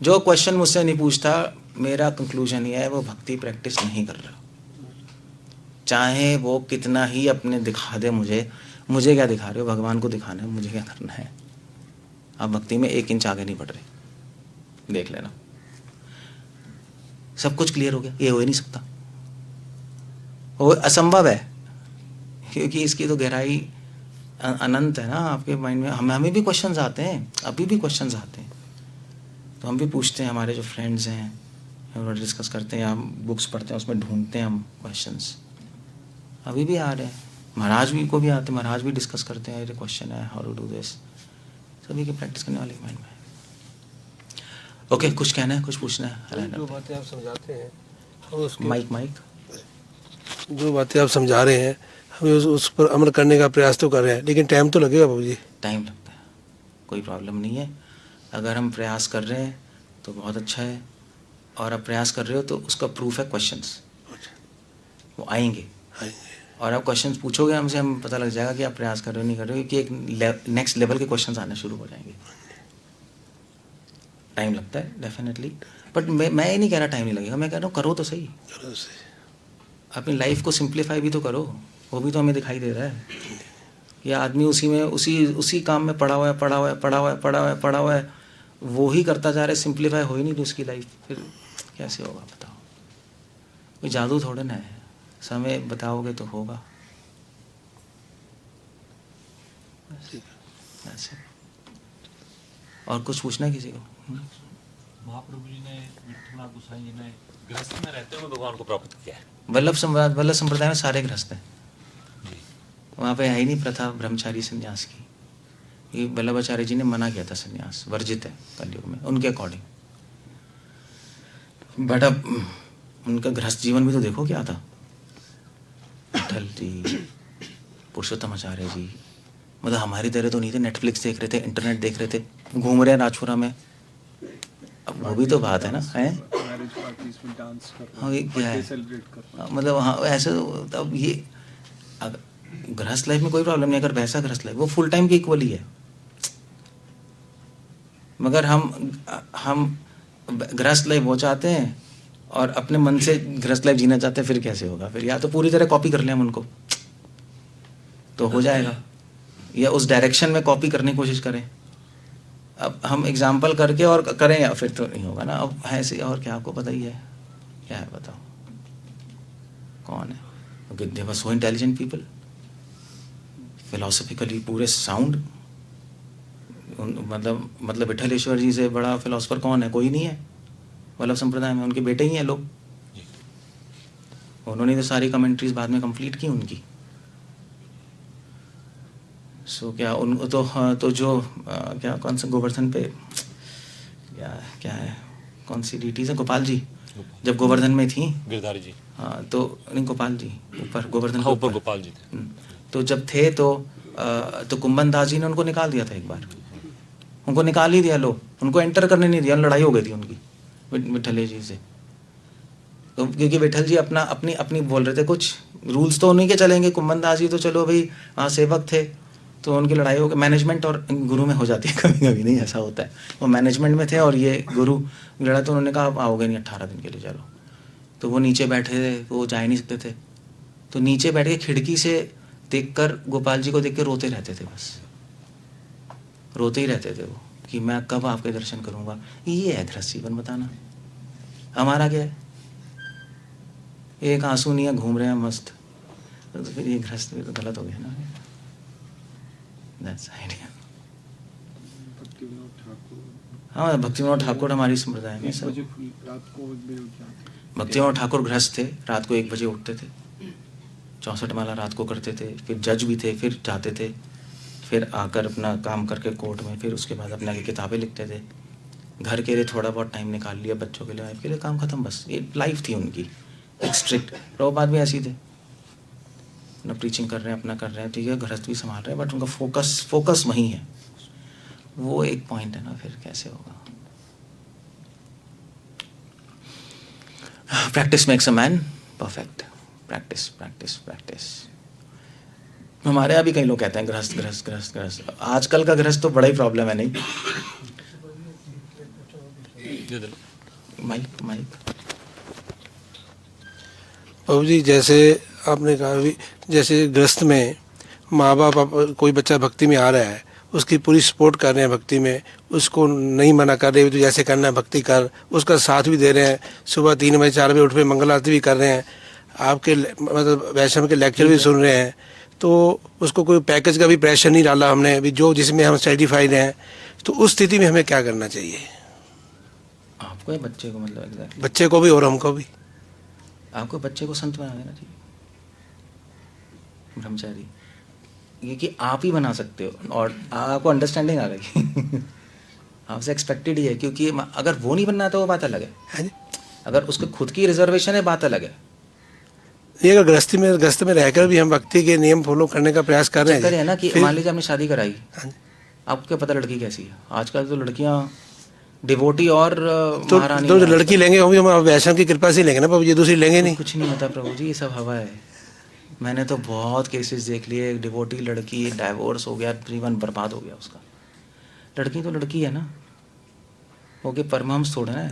जो क्वेश्चन मुझसे नहीं पूछता, मेरा कंक्लूजन ये है, वो भक्ति प्रैक्टिस नहीं कर रहा। चाहे वो कितना ही अपने दिखा दे मुझे क्या दिखा रहे हो? भगवान को दिखाना है, मुझे क्या करना है? आप भक्ति में 1 इंच आगे नहीं बढ़ रहे, देख लेना। सब कुछ क्लियर हो गया? ये हो ही नहीं सकता, वो असंभव है, क्योंकि इसकी तो गहराई अनंत है ना आपके माइंड में। हमें भी क्वेश्चंस आते हैं, अभी भी क्वेश्चंस आते हैं, तो हम भी पूछते हैं। हमारे जो फ्रेंड्स हैं, हम डिस्कस करते हैं, हम बुक्स पढ़ते हैं, उसमें ढूंढते हैं हम क्वेश्चंस। अभी भी आ रहे हैं, महाराज भी को भी आते हैं, महाराज भी डिस्कस करते हैं, ये क्वेश्चन है, हाउ टू डू दिस। सभी की प्रैक्टिस करने वाले माइंड में। ओके, कुछ कहना है, कुछ पूछना है? जो बातें आप समझाते हैं, हम उसके माइक जो बातें आप समझा रहे हैं, हम उस पर अमल करने का प्रयास तो कर रहे हैं, लेकिन टाइम तो लगेगा बाबू जी। टाइम लगता है, कोई प्रॉब्लम नहीं है। अगर हम प्रयास कर रहे हैं तो बहुत अच्छा है, और आप प्रयास कर रहे हो तो उसका प्रूफ है क्वेश्चंस, वो आएंगे। और आप क्वेश्चंस पूछोगे हमसे, हम पता लग जाएगा कि आप प्रयास कर रहे हो नहीं कर रहे हो, क्योंकि एक नेक्स्ट लेवल के क्वेश्चंस आने शुरू हो जाएंगे। टाइम लगता है डेफिनेटली, बट मैं ये नहीं कह रहा टाइम नहीं लगेगा, मैं कह रहा हूँ करो तो सही। अपनी लाइफ को सिंप्लीफाई भी तो करो, वो भी तो हमें दिखाई दे रहा है। ये आदमी उसी काम में पड़ा हुआ है, वो ही करता जा रहा है, सिंप्लीफाई हो ही नहीं तो उसकी लाइफ, फिर कैसे होगा बताओ? कोई जादू थोड़े ना है, समय बताओगे तो होगा। ऐसे और कुछ पूछना है किसी को? महाप्रभु जी ने, विठ्ठलनाथ गोसाई जी ने गृहस्थ में रहते हुए भगवान को प्राप्त किया है। वल्लभ संप्रदाय में सारे गृहस्थ हैं, वहाँ पे है ही नहीं प्रथा ब्रह्मचारी संन्यास की। ये वल्लभाचार्य जी ने मना किया था, संन्यास वर्जित है कलयुग में उनके अकॉर्डिंग। बट अब उनका गृहस्थ जीवन भी तो देखो क्या था। विठल जी, पुरुषोत्तम आचार्य जी, मतलब हमारी तरह तो नहीं थे, नेटफ्लिक्स देख रहे थे, इंटरनेट देख रहे थे, घूम रहे हैं राजपुरा में। अब वो भी तो बात है ना, है हाँ, ये क्या है मतलब, हाँ ऐसे। अब ये गृहस्थ लाइफ में कोई प्रॉब्लम नहीं, अगर वैसा गृहस्थ लाइफ वो फुल टाइम के इक्वल ही है। मगर हम गृहस्थ लाइफ वो चाहते हैं और अपने मन से गृहस्थ लाइफ जीना चाहते हैं, फिर कैसे होगा? फिर या तो पूरी तरह कॉपी कर लें हम उनको तो हो जाएगा, या उस डायरेक्शन में कॉपी करने की कोशिश करें। अब हम एग्जाम्पल करके और करें, या फिर तो नहीं होगा ना। अब है ऐसे, और क्या आपको पता ही है क्या है, बताओ कौन है? दे वर सो इंटेलिजेंट पीपल, फिलोसफिकली पूरे साउंड। मतलब विठलेश्वर जी से बड़ा फिलोसफर कौन है? कोई नहीं है वल्लभ संप्रदाय में, उनके बेटे ही हैं लोग। उन्होंने तो सारी कमेंट्रीज बाद में कंप्लीट की उनकी। सो क्या उन तो जो क्या कौन सा गोवर्धन पे क्या है, कौन सी डीटीज है? गोपाल जी जब गोवर्धन में थी, गिरधारी जी, हाँ तो नहीं, गोपाल जी ऊपर, गोवर्धन हाँ ऊपर गोपाल जी थे। तो जब थे तो कुंभन दास जी ने उनको निकाल दिया था एक बार, उनको निकाल ही दिया। लो, उनको एंटर करने नहीं दिया, लड़ाई हो गई थी उनकी विठल जी से। तो क्योंकि विठल जी अपनी बोल रहे थे, कुछ रूल्स तो उन्हीं के चलेंगे। कुंभन दास जी तो चलो भाई वहाँ सेवक थे, तो उनकी लड़ाई हो गई। मैनेजमेंट और गुरु में हो जाती है कभी कभी, नहीं ऐसा होता है। वो मैनेजमेंट में थे और ये गुरु लड़ा, तो उन्होंने कहा आप आओगे नहीं 18 दिन के लिए, चलो। तो वो नीचे बैठे थे, वो जा ही नहीं सकते थे, तो नीचे बैठ के खिड़की से देखकर गोपाल जी को देख के रोते रहते थे, बस रोते ही रहते थे वो, कि मैं कब आपके दर्शन करूँगा। ये है गृहस्थ जीवन, बताना हमारा क्या है? एक आंसू नहीं है, घूम रहे हैं मस्त, तो फिर ये गृहस्थ तो गलत हो गया ना। That's idea. भक्ति विनोद ठाकुर हाँ, भक्ति विनोद ठाकुर हमारी संप्रदाय में 1 सब। बजे रात को 1 बजे उठ जाते हैं। भक्ति विनोद ठाकुर गृहस्थ थे, रात को 1 बजे उठते थे, 64 माला रात को करते थे, फिर जज भी थे, फिर जाते थे, फिर आकर अपना काम करके कोर्ट में, फिर उसके बाद अपने आगे किताबें लिखते थे, घर के लिए थोड़ा बहुत टाइम निकाल लिया, बच्चों के लिए, वाइफ के लिए, काम खत्म। बस ये लाइफ थी उनकी, एक स्ट्रिक्ट। प्रभुपाद भी ऐसे ही थे, अपना प्रीचिंग कर रहे हैं, अपना कर रहे हैं, ठीक है, गृहस्थ भी संभाल रहे हैं, बट उनका फोकस वहीं है। वो एक पॉइंट है ना, फिर कैसे होगा। Practice makes a man perfect. Practice practice practice. हमारे यहाँ भी कई लोग कहते हैं गृहस्थ गृहस्थ गृहस्थ गृहस्थ। आजकल का गृहस्थ तो बड़ा ही प्रॉब्लम है, नहीं? Mic mic. बाबू जी, जैसे आपने कहा भी, जैसे गृहस्थ में माँ बाप कोई बच्चा भक्ति में आ रहा है, उसकी पूरी सपोर्ट कर रहे हैं भक्ति में, उसको नहीं मना कर रहे, तो जैसे करना है भक्ति कर, उसका साथ भी दे रहे हैं, सुबह 3 बजे 4 बजे उठ पे मंगल आरती भी कर रहे हैं, आपके मतलब वैष्णव के लेक्चर भी सुन रहे हैं, तो उसको कोई पैकेज का भी प्रेशर नहीं डाला हमने अभी, जो जिसमें हम सर्टिफाइड हैं, तो उस स्थिति में हमें क्या करना चाहिए? आपको या बच्चे को? मतलब बच्चे को भी और हमको भी। आपको बच्चे को संत बना देना चाहिए, ब्रह्मचारी, क्योंकि आप ही बना सकते हो और आपको अंडरस्टैंडिंग आ गई। आपसे एक्सपेक्टेड ही है, क्योंकि अगर वो नहीं बनना तो वो बात अलग है। हाँ जी। अगर उसके खुद की रिजर्वेशन है, बात अलग है। ये अगर गृहस्थ में रहकर भी हम भक्ति के नियम फॉलो करने का प्रयास कर रहे हैं, चक्कर है ना कि मान लीजिए आपने शादी कराई, हाँ जी। आपको क्या पता लड़की कैसी है? आजकल तो लड़कियां डिवोटी और तो महारानी जो हैं लड़की आजकल। लेंगे वो भी हम वैष्णव की कृपा से लेंगे ना बाबू जी, दूसरी लेंगे नहीं। कुछ नहीं होता प्रभु जी, ये सब हवा है। मैंने तो बहुत केसेस देख लिए, एक डिवोटी लड़की, डाइवोर्स हो गया, जीवन बर्बाद हो गया उसका। लड़की तो लड़की है ना, वो के परमहंस थोड़े ना।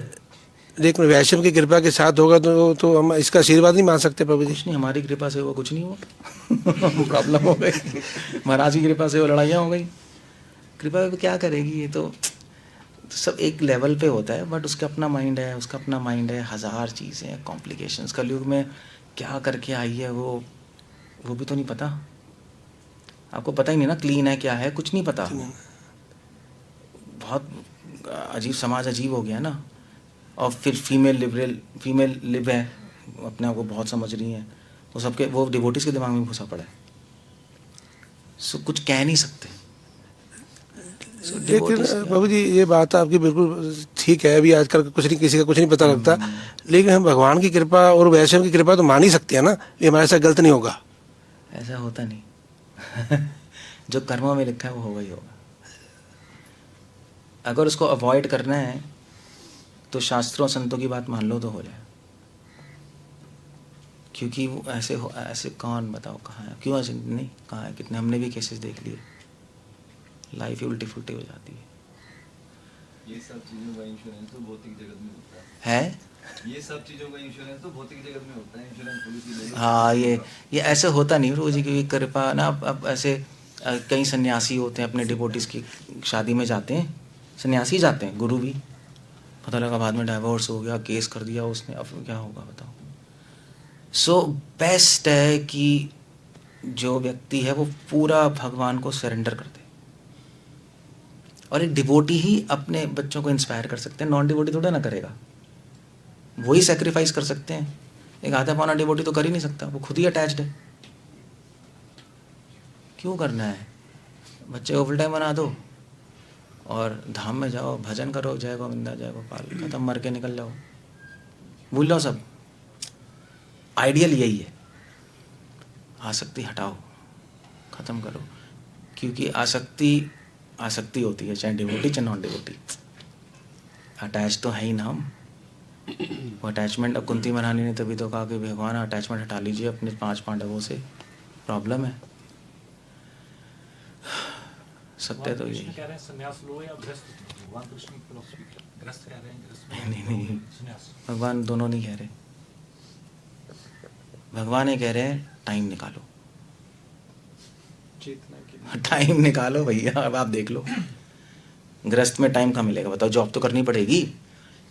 लेकिन वैष्णव की कृपा के साथ होगा तो हम इसका आशीर्वाद नहीं मान सकते प्रभु जी। कुछ नहीं, हमारी कृपा से हुआ कुछ नहीं हुआ। प्रॉब्लम हो गई, महाराज की कृपा से वो लड़ाइयाँ हो गई। कृपा क्या करेगी? ये तो सब एक लेवल पे होता है, बट उसका अपना माइंड है, उसका अपना माइंड है, 1000 चीज़ें हैं, कॉम्प्लिकेशंस। कलयुग में क्या करके आई है वो भी तो नहीं पता। आपको पता ही नहीं ना क्लीन है क्या है, कुछ नहीं पता। बहुत अजीब समाज, अजीब हो गया ना। और फिर फीमेल लिब है, अपने आप को बहुत समझ रही हैं, वो सबके वो डिवोटीज के दिमाग में घुसा पड़ा है। सो कुछ कह नहीं सकते। लेकिन बाबू जी ये बात आपकी बिल्कुल ठीक है, अभी आजकल किसी का कुछ नहीं पता लगता, लेकिन हम भगवान की कृपा और वैष्णव की कृपा तो मान ही सकते हैं ना, ये हमारे साथ गलत नहीं होगा। ऐसा होता नहीं। जो कर्मों में लिखा है वो होगा ही होगा। अगर उसको अवॉइड करना है तो शास्त्रों संतों की बात मान लो तो हो जाए, क्योंकि वो ऐसे कौन बताओ कहाँ है, क्यों ऐसे नहीं, कहाँ है, कितने हमने भी केसेस देख लिए। लाइफ ही उल्टी फुल्टी हो जाती है। ये सब चीजों का इंश्योरेंस तो भौतिक जगत में होता है। ये सब चीजों का इंश्योरेंस तो भौतिक जगत में होता है। इंश्योरेंस पॉलिसी ले लो। हाँ, ये ऐसे होता नहीं प्रभु जी की कृपा ना। अब ऐसे कई सन्यासी होते हैं, अपने डिवोटीज की शादी में जाते हैं, सन्यासी जाते हैं, गुरु भी, पता लगा बाद में डाइवोर्स हो गया, केस कर दिया उसने, अब क्या होगा बताओ। सो बेस्ट है कि जो व्यक्ति है वो पूरा भगवान को सरेंडर कर दे। और एक डिवोटी ही अपने बच्चों को इंस्पायर कर सकते हैं, नॉन डिवोटी थोड़ा ना करेगा। वही सेक्रीफाइस कर सकते हैं, एक आधा पौना डिवोटी तो कर ही नहीं सकता, वो खुद ही अटैच्ड है। क्यों करना है? बच्चे को फुल टाइम बना दो और धाम में जाओ, भजन करो, जय गोविंदा जय गोपाल, खत्म, मर के निकल जाओ, भूल जाओ सब। आइडियल यही है, आसक्ति हटाओ, खत्म करो। क्योंकि आसक्ति होती है, चाहे डिवोटी चाहे नॉन डिवोटी, अटैच तो है ही ना हम। वो अटैचमेंट, अब कुंती महारानी ने तभी तो कहा कि भगवान अटैचमेंट हटा लीजिए अपने 5 पांडवों से, प्रॉब्लम है। सत्य तो यही। कह रहे हैं संन्यास लो या गृहस्थ। भगवान कृष्ण की फिलॉसफी क्या? गृहस्थ कह रहे हैं, गृहस्थ नहीं, संन्यास। भगवान दोनों नहीं कह रहे। भगवान ये कह रहे हैं टाइम निकालो, चेतना के लिए। टाइम निकालो भैया। अब आप देख लो, गृहस्थ में टाइम कहाँ मिलेगा बताओ, जॉब तो करनी पड़ेगी।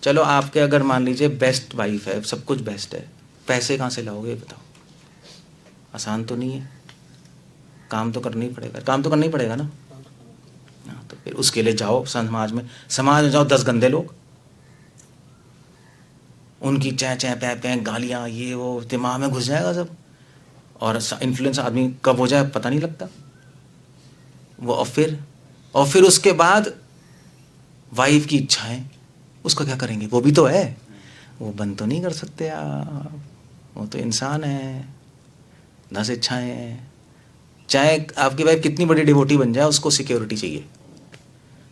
चलो आपके अगर मान लीजिए बेस्ट वाइफ है, सब कुछ बेस्ट है, पैसे कहाँ से लाओगे बताओ? आसान तो नहीं है, काम तो करना ही पड़ेगा, काम तो करना ही पड़ेगा ना। फिर उसके लिए जाओ समाज में जाओ 10 गंदे लोग, उनकी चै चै पै पै गालियाँ ये वो दिमाग में घुस जाएगा सब, और इन्फ्लुएंस आदमी कब हो जाए पता नहीं लगता वो। और फिर उसके बाद वाइफ की इच्छाएं, उसका क्या करेंगे? वो भी तो है, वो बंद तो नहीं कर सकते आप, वो तो इंसान है, 10 इच्छाएं हैं। चाहे आपकी वाइफ कितनी बड़ी डिवोटी बन जाए, उसको सिक्योरिटी चाहिए,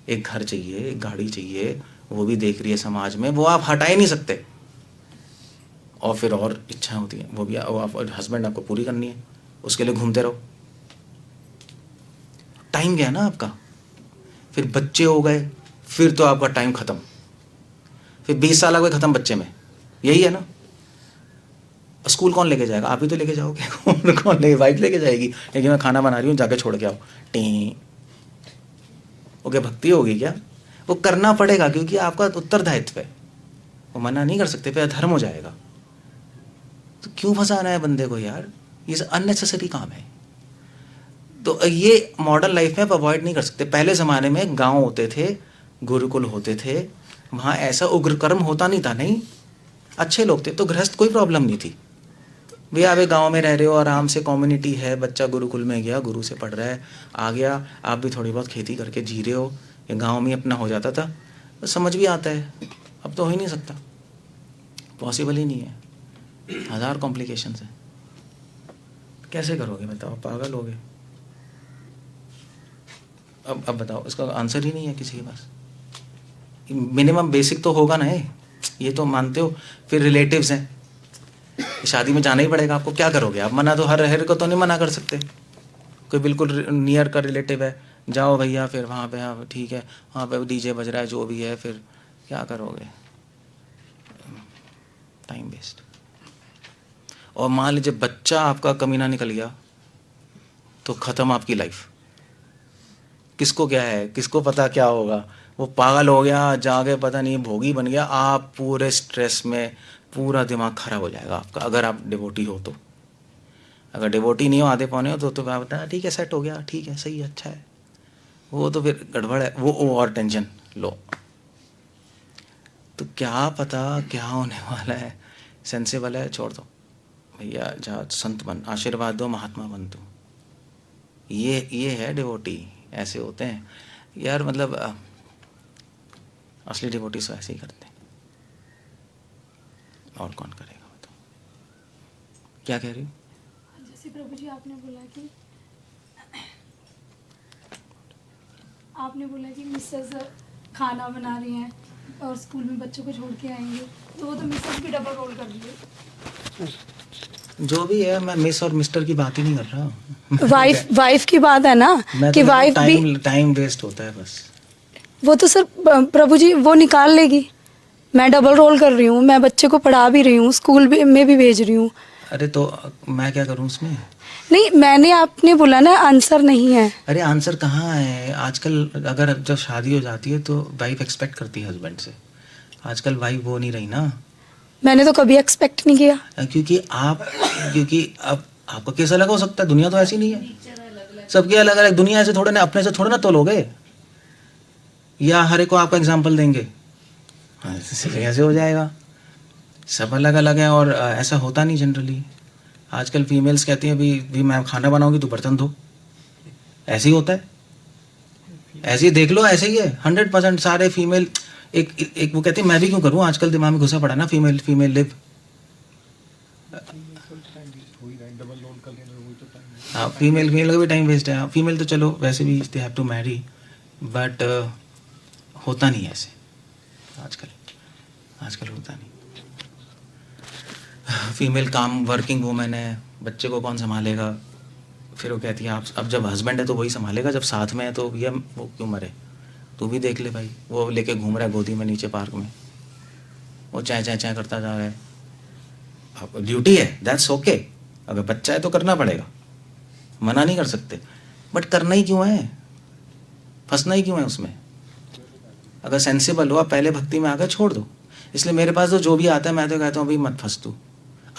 एक घर चाहिए, एक गाड़ी चाहिए, वो भी देख रही है समाज में, वो आप हटा ही नहीं सकते। और फिर और इच्छाएं होती हैं, वो भी आप हस्बैंड आपको पूरी करनी है, उसके लिए घूमते रहो। टाइम गया ना आपका, फिर बच्चे हो गए, फिर तो आपका टाइम खत्म, फिर 20 साल आपके खत्म बच्चे में, यही है ना। स्कूल कौन लेके जाएगा? आप ही तो लेके जाओगे। कौन लेके? वाइफ लेके जाएगी, लेकिन मैं खाना बना रही हूँ, जाके छोड़ के आओ, टी ओके। भक्ति होगी क्या? वो करना पड़ेगा क्योंकि आपका उत्तरदायित्व है, वो मना नहीं कर सकते, फिर अधर्म हो जाएगा। तो क्यों फंसाना है बंदे को यार, ये अननेसेसरी काम है। तो ये मॉडर्न लाइफ में आप अवॉइड नहीं कर सकते। पहले ज़माने में गांव होते थे, गुरुकुल होते थे, वहाँ ऐसा उग्र कर्म होता नहीं था, नहीं अच्छे लोग थे, तो गृहस्थ कोई प्रॉब्लम नहीं थी। भैया आप एक गाँव में रह रहे हो, आराम से कम्युनिटी है, बच्चा गुरुकुल में गया, गुरु से पढ़ रहा है, आ गया, आप भी थोड़ी बहुत खेती करके जी रहे हो, ये गाँव में अपना हो जाता था, तो समझ भी आता है। अब तो हो ही नहीं सकता, पॉसिबल ही नहीं है, 1000 कॉम्प्लिकेशंस हैं। कैसे करोगे बताओ? पागल हो गए। अब बताओ, इसका आंसर ही नहीं है किसी के पास। मिनिमम बेसिक तो होगा ना, ये तो मानते हो। फिर रिलेटिव्स हैं, शादी में जाना ही पड़ेगा आपको, क्या करोगे आप? मना तो हर को तो नहीं मना कर सकते। कोई बिल्कुल नियर का रिलेटिव है, जाओ भैया, फिर वहाँ पे हाँ ठीक है, वहाँ पे डीजे बज रहा है, जो भी है, फिर क्या करोगे? Time waste. और मान लीजिए बच्चा आपका कमीना निकल गया, तो ख़त्म आपकी लाइफ। किसको क्या है, किसको पता क्या होगा? वो पागल हो गया, जाके पता नहीं भोगी बन गया, आप पूरे स्ट्रेस में, पूरा दिमाग खराब हो जाएगा आपका। अगर आप डिवोटी हो तो, अगर डिवोटी नहीं हो, आधे पौने हो, तो आप बताना ठीक है, सेट हो गया, ठीक है, सही है, अच्छा है। वो तो फिर गड़बड़ है, वो और टेंशन लो। तो क्या पता क्या होने वाला है, सेंसिबल है, छोड़ दो भैया, जा संत बन, आशीर्वाद दो, महात्मा बन तू। ये है डिवोटी, ऐसे होते हैं यार। मतलब असली डिवोटी तो ऐसे ही करते हैं, और कौन करेगा बताओ? क्या कह रही हो? जैसे प्रभु जी आपने बोला कि मिसेस खाना बना रही हैं और स्कूल में बच्चों को छोड़ के आएंगे, तो वो तो मिसेस भी डबल रोल कर रही है। जो भी है, मैं मिस और मिस्टर की बात ही नहीं कर रहा हूँ। वाइफ की बात है ना, कि वाइफ भी टाइम वेस्ट होता है बस। वो तो सर प्रभु जी वो निकाल लेगी। मैं डबल रोल कर रही हूँ, मैं बच्चे को पढ़ा भी रही हूँ, स्कूल में भी भेज रही हूँ। अरे तो मैं क्या करूँ उसमें? नहीं, मैंने आपने बोला ना आंसर नहीं है। अरे आंसर कहाँ है आजकल? अगर जब शादी हो जाती है तो वाइफ एक्सपेक्ट करती है हस्बैंड से। आजकल वाइफ वो नहीं रही ना। मैंने तो कभी एक्सपेक्ट नहीं किया। क्योंकि अब आपका कैसा अलग हो सकता है? दुनिया तो ऐसी नहीं है, सबके अलग अलग। दुनिया ऐसे थोड़े ना, अपने से थोड़े ना तोलोगे, या हर एक को आपका एग्जाम्पल देंगे, ऐसे हो जाएगा। सब अलग अलग है, और ऐसा होता नहीं जनरली। आजकल फीमेल्स कहती हैं भी मैं खाना बनाऊंगी तो बर्तन धो, ऐसे ही होता है। ऐसे ही देख लो, ऐसे ही है 100% सारे फीमेल। एक वो कहती है मैं भी क्यों करूं, आजकल दिमाग में घुसा पड़ा ना फीमेल लिव। हाँ, फीमेल का भी टाइम वेस्ट है। फीमेल तो चलो वैसे भी they have to marry, but होता नहीं ऐसे आजकल होता नहीं। फीमेल काम वर्किंग वूमेन है, बच्चे को कौन संभालेगा? फिर वो कहती है आप, अब जब हस्बैंड है तो वही संभालेगा, जब साथ में है तो भैया वो क्यों मरे? तू भी देख ले भाई, वो लेके घूम रहा है गोदी में नीचे पार्क में, वो चाय करता जा रहा है। अब ड्यूटी है, दैट्स ओके। अगर बच्चा है तो करना पड़ेगा, मना नहीं कर सकते, बट करना ही क्यों है? फंसना ही क्यों है उसमें? अगर सेंसिबल हो, आप पहले भक्ति में आकर छोड़ दो। इसलिए मेरे पास तो जो भी आता है मैं तो कहता हूँ भाई मत फंस तू।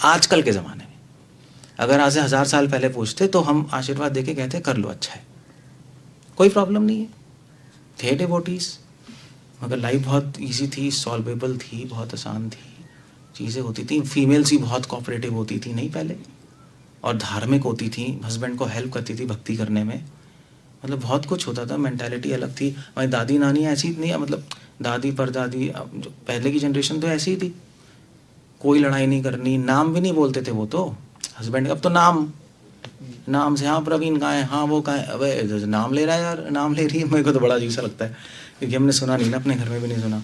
आजकल के ज़माने में, अगर आज से 1000 साल पहले पूछते तो हम आशीर्वाद देके कहते कर लो, अच्छा है, कोई प्रॉब्लम नहीं है। थे डिवोटीज, मगर लाइफ बहुत इजी थी, सॉल्वेबल थी, बहुत आसान थी, चीज़ें होती थी। फीमेल्स भी बहुत कोऑपरेटिव होती थी नहीं पहले, और धार्मिक होती थी, हस्बैंड को हेल्प करती थी भक्ति करने में, मतलब बहुत कुछ होता था, मेंटालिटी अलग थी। हमारी दादी नानी ऐसी नहीं, मतलब दादी परदादी, जो पहले की जनरेशन तो ऐसी ही थी, कोई लड़ाई नहीं करनी, नाम भी नहीं बोलते थे वो तो हस्बैंड। अब तो नाम से, हाँ प्रवीण कहाँ है, हाँ वो कहाँ है, अबे नाम ले रहा है यार, नाम ले रही है। मेरे को तो बड़ा अजीब सा लगता है, क्योंकि हमने सुना नहीं ना, अपने घर में भी नहीं सुना।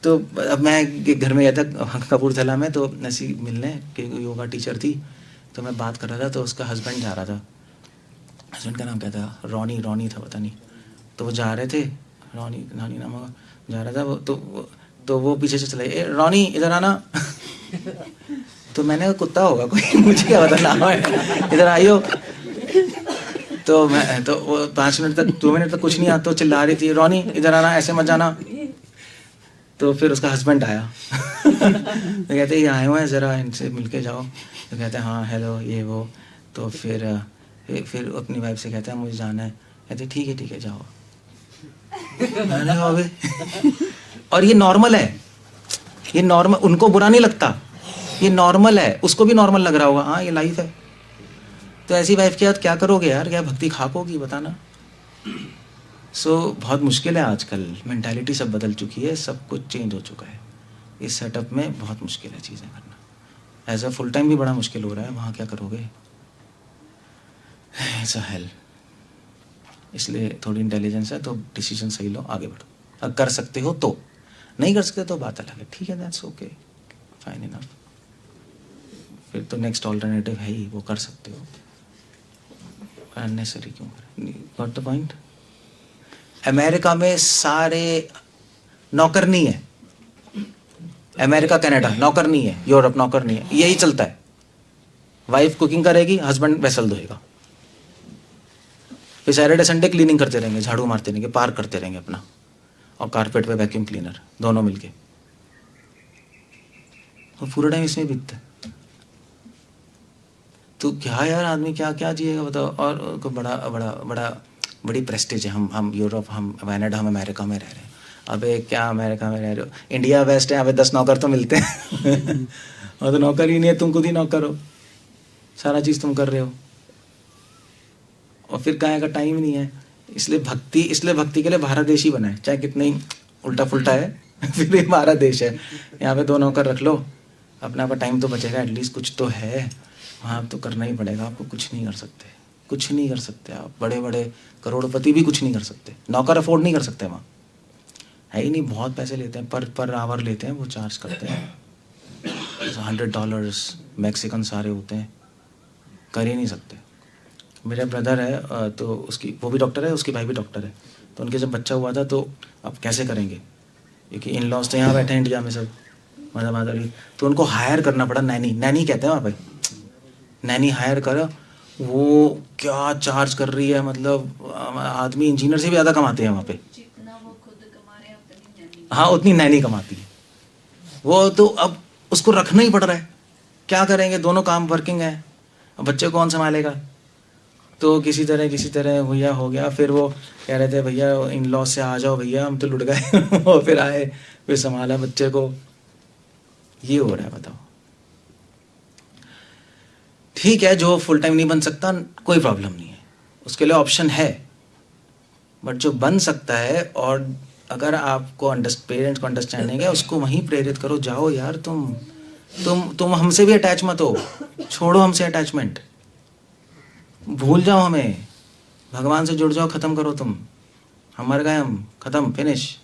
तो अब मैं एक घर में गया था कपूरथला में, तो ऐसी मिलने कि योगा टीचर थी, तो मैं बात कर रहा था, तो उसका हस्बैंड जा रहा था, हस्बैंड का नाम क्या था, रॉनी था पता नहीं, तो वो जा रहे थे, रॉनी नाम होगा, जा रहा था वो, तो वो पीछे से चले, ए रॉनी इधर आना। तो मैंने कहा कुत्ता होगा कोई, मुझे क्या पता नाम है, इधर आइयो। तो मैं तो वो 5 मिनट तक 2 मिनट तक कुछ नहीं आता, तो चिल्ला रही थी, रॉनी इधर आना, ऐसे मत जाना। तो फिर उसका हस्बैंड आया। तो कहते ये आए हुए हैं, ज़रा इनसे मिल के जाओ। तो कहते हैं हाँ हेलो ये वो। तो फिर अपनी वाइफ से कहता है मुझे जाना है। कहते ठीक है जाओ। मैंने कहा अबे, और ये नॉर्मल है, ये नॉर्मल, उनको बुरा नहीं लगता, ये नॉर्मल है, उसको भी नॉर्मल लग रहा होगा, हाँ ये लाइफ है। तो ऐसी वाइफ के साथ क्या करोगे यार, क्या भक्ति खाकोगी बताना। बहुत मुश्किल है आजकल, मेंटालिटी सब बदल चुकी है, सब कुछ चेंज हो चुका है। इस सेटअप में बहुत मुश्किल है चीज़ें करना। एज अ फुल टाइम भी बड़ा मुश्किल हो रहा है, वहाँ क्या करोगे, ऐसा हेल। इसलिए थोड़ी इंटेलिजेंस है तो डिसीजन सही लो, आगे बढ़ो। अगर कर सकते हो तो, नहीं कर सकते तो बात अलग है, ठीक है, दैट्स ओके, फाइन इनफ। फिर तो नेक्स्ट ऑल्टरनेटिव है ही, वो कर सकते हो, अननेसेसरी क्यों करें। Got the point. अमेरिका में सारे नौकर नहीं है, अमेरिका कनाडा नौकर नहीं है, यूरोप नौकर नहीं है, यही चलता है। वाइफ कुकिंग करेगी, हस्बैंड वेसल धोएगा, फिर सैटरडे संडे क्लीनिंग करते रहेंगे, झाड़ू मारते रहेंगे, पार्क करते रहेंगे अपना, और कारपेट पे वैक्यूम क्लीनर, दोनों मिलके, और पूरा टाइम इसमें बीतता है। तो क्या यार आदमी क्या क्या जिएगा बताओ। और बड़ी प्रेस्टीज है, हम यूरोप, हम कनाडा, हम अमेरिका में रह रहे हैं। अबे क्या अमेरिका में रह रहे हो, इंडिया वेस्ट है, अबे 10 नौकर तो मिलते हैं। और तो नौकर ही नहीं है, तुम खुद ही नौकर हो, सारा चीज़ तुम कर रहे हो, और फिर कहाँ का टाइम ही नहीं है। इसलिए भक्ति के लिए भारत देश ही बना है, चाहे कितना ही उल्टा फुल्टा है। फिर भी भारत देश है, यहाँ पे 2 नौकर रख लो, अपना आपका टाइम तो बचेगा, एटलीस्ट कुछ तो है। वहाँ तो करना ही पड़ेगा, आपको कुछ नहीं कर सकते आप, बड़े बड़े करोड़पति भी कुछ नहीं कर सकते, नौकर अफोर्ड नहीं कर सकते वहाँ, है ही नहीं, बहुत पैसे लेते हैं, पर आवर लेते हैं, वो चार्ज करते हैं $100, मैक्सिकन सारे होते हैं, कर ही नहीं सकते। मेरा ब्रदर है, तो वो भी डॉक्टर है, उसकी भाई भी डॉक्टर है, तो उनके जब बच्चा हुआ था तो अब कैसे करेंगे, क्योंकि इन लॉज तो यहाँ बैठे हैं इंडिया में सब, मतलब तो उनको हायर करना पड़ा, नैनी कहते हैं वहाँ पे, नैनी हायर करो। वो क्या चार्ज कर रही है, मतलब आदमी इंजीनियर से भी ज़्यादा कमाते हैं वहाँ पे, जितना वो खुद कमा रहे हैं उतनी नैनी। हाँ उतनी नैनी कमाती है वो। तो अब उसको रखना ही पड़ रहा है, क्या करेंगे, दोनों काम वर्किंग है, अब बच्चे कौन संभालेगा। तो किसी तरह भैया हो गया। फिर वो कह रहे थे भैया इन लॉ से आ जाओ भैया, हम तो लुट गए। और फिर आए, फिर संभाला बच्चे को, ये हो रहा है बताओ। ठीक है, जो फुल टाइम नहीं बन सकता कोई प्रॉब्लम नहीं है, उसके लिए ऑप्शन है, बट जो बन सकता है, और अगर आपको पेरेंट्स को अंडरस्टैंडिंग है, उसको वहीं प्रेरित करो, जाओ यार तुम हमसे भी अटैच मत हो, छोड़ो हमसे अटैचमेंट, भूल जाओ हमें, भगवान से जुड़ जाओ, ख़त्म करो तुम, हम मर गए, हम ख़त्म, फिनिश।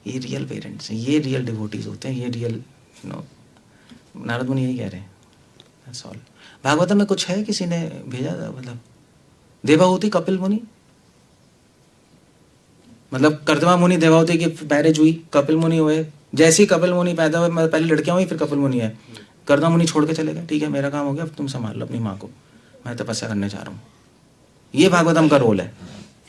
ये रियल पेरेंट्स हैं, ये रियल डिवोटीज होते हैं, ये रियल नारद मुनि यही कह रहे हैं, दैट्स ऑल। भागवतम में कुछ है, किसी ने भेजा था, मतलब देवाहुति कपिल मुनि, मतलब कर्दमा मुनि देवाहुति की मैरिज हुई, कपिल मुनि हुए, जैसे ही कपिल मुनि पैदा हुए, मतलब पहले लड़कियां हुई फिर कपिल मुनि है, कर्दमा मुनि छोड़ के चले गए, ठीक है मेरा काम हो गया, अब तुम संभाल लो अपनी माँ को, मैं तपस्या करने जा रहा हूँ। ये भागवतम का रोल है।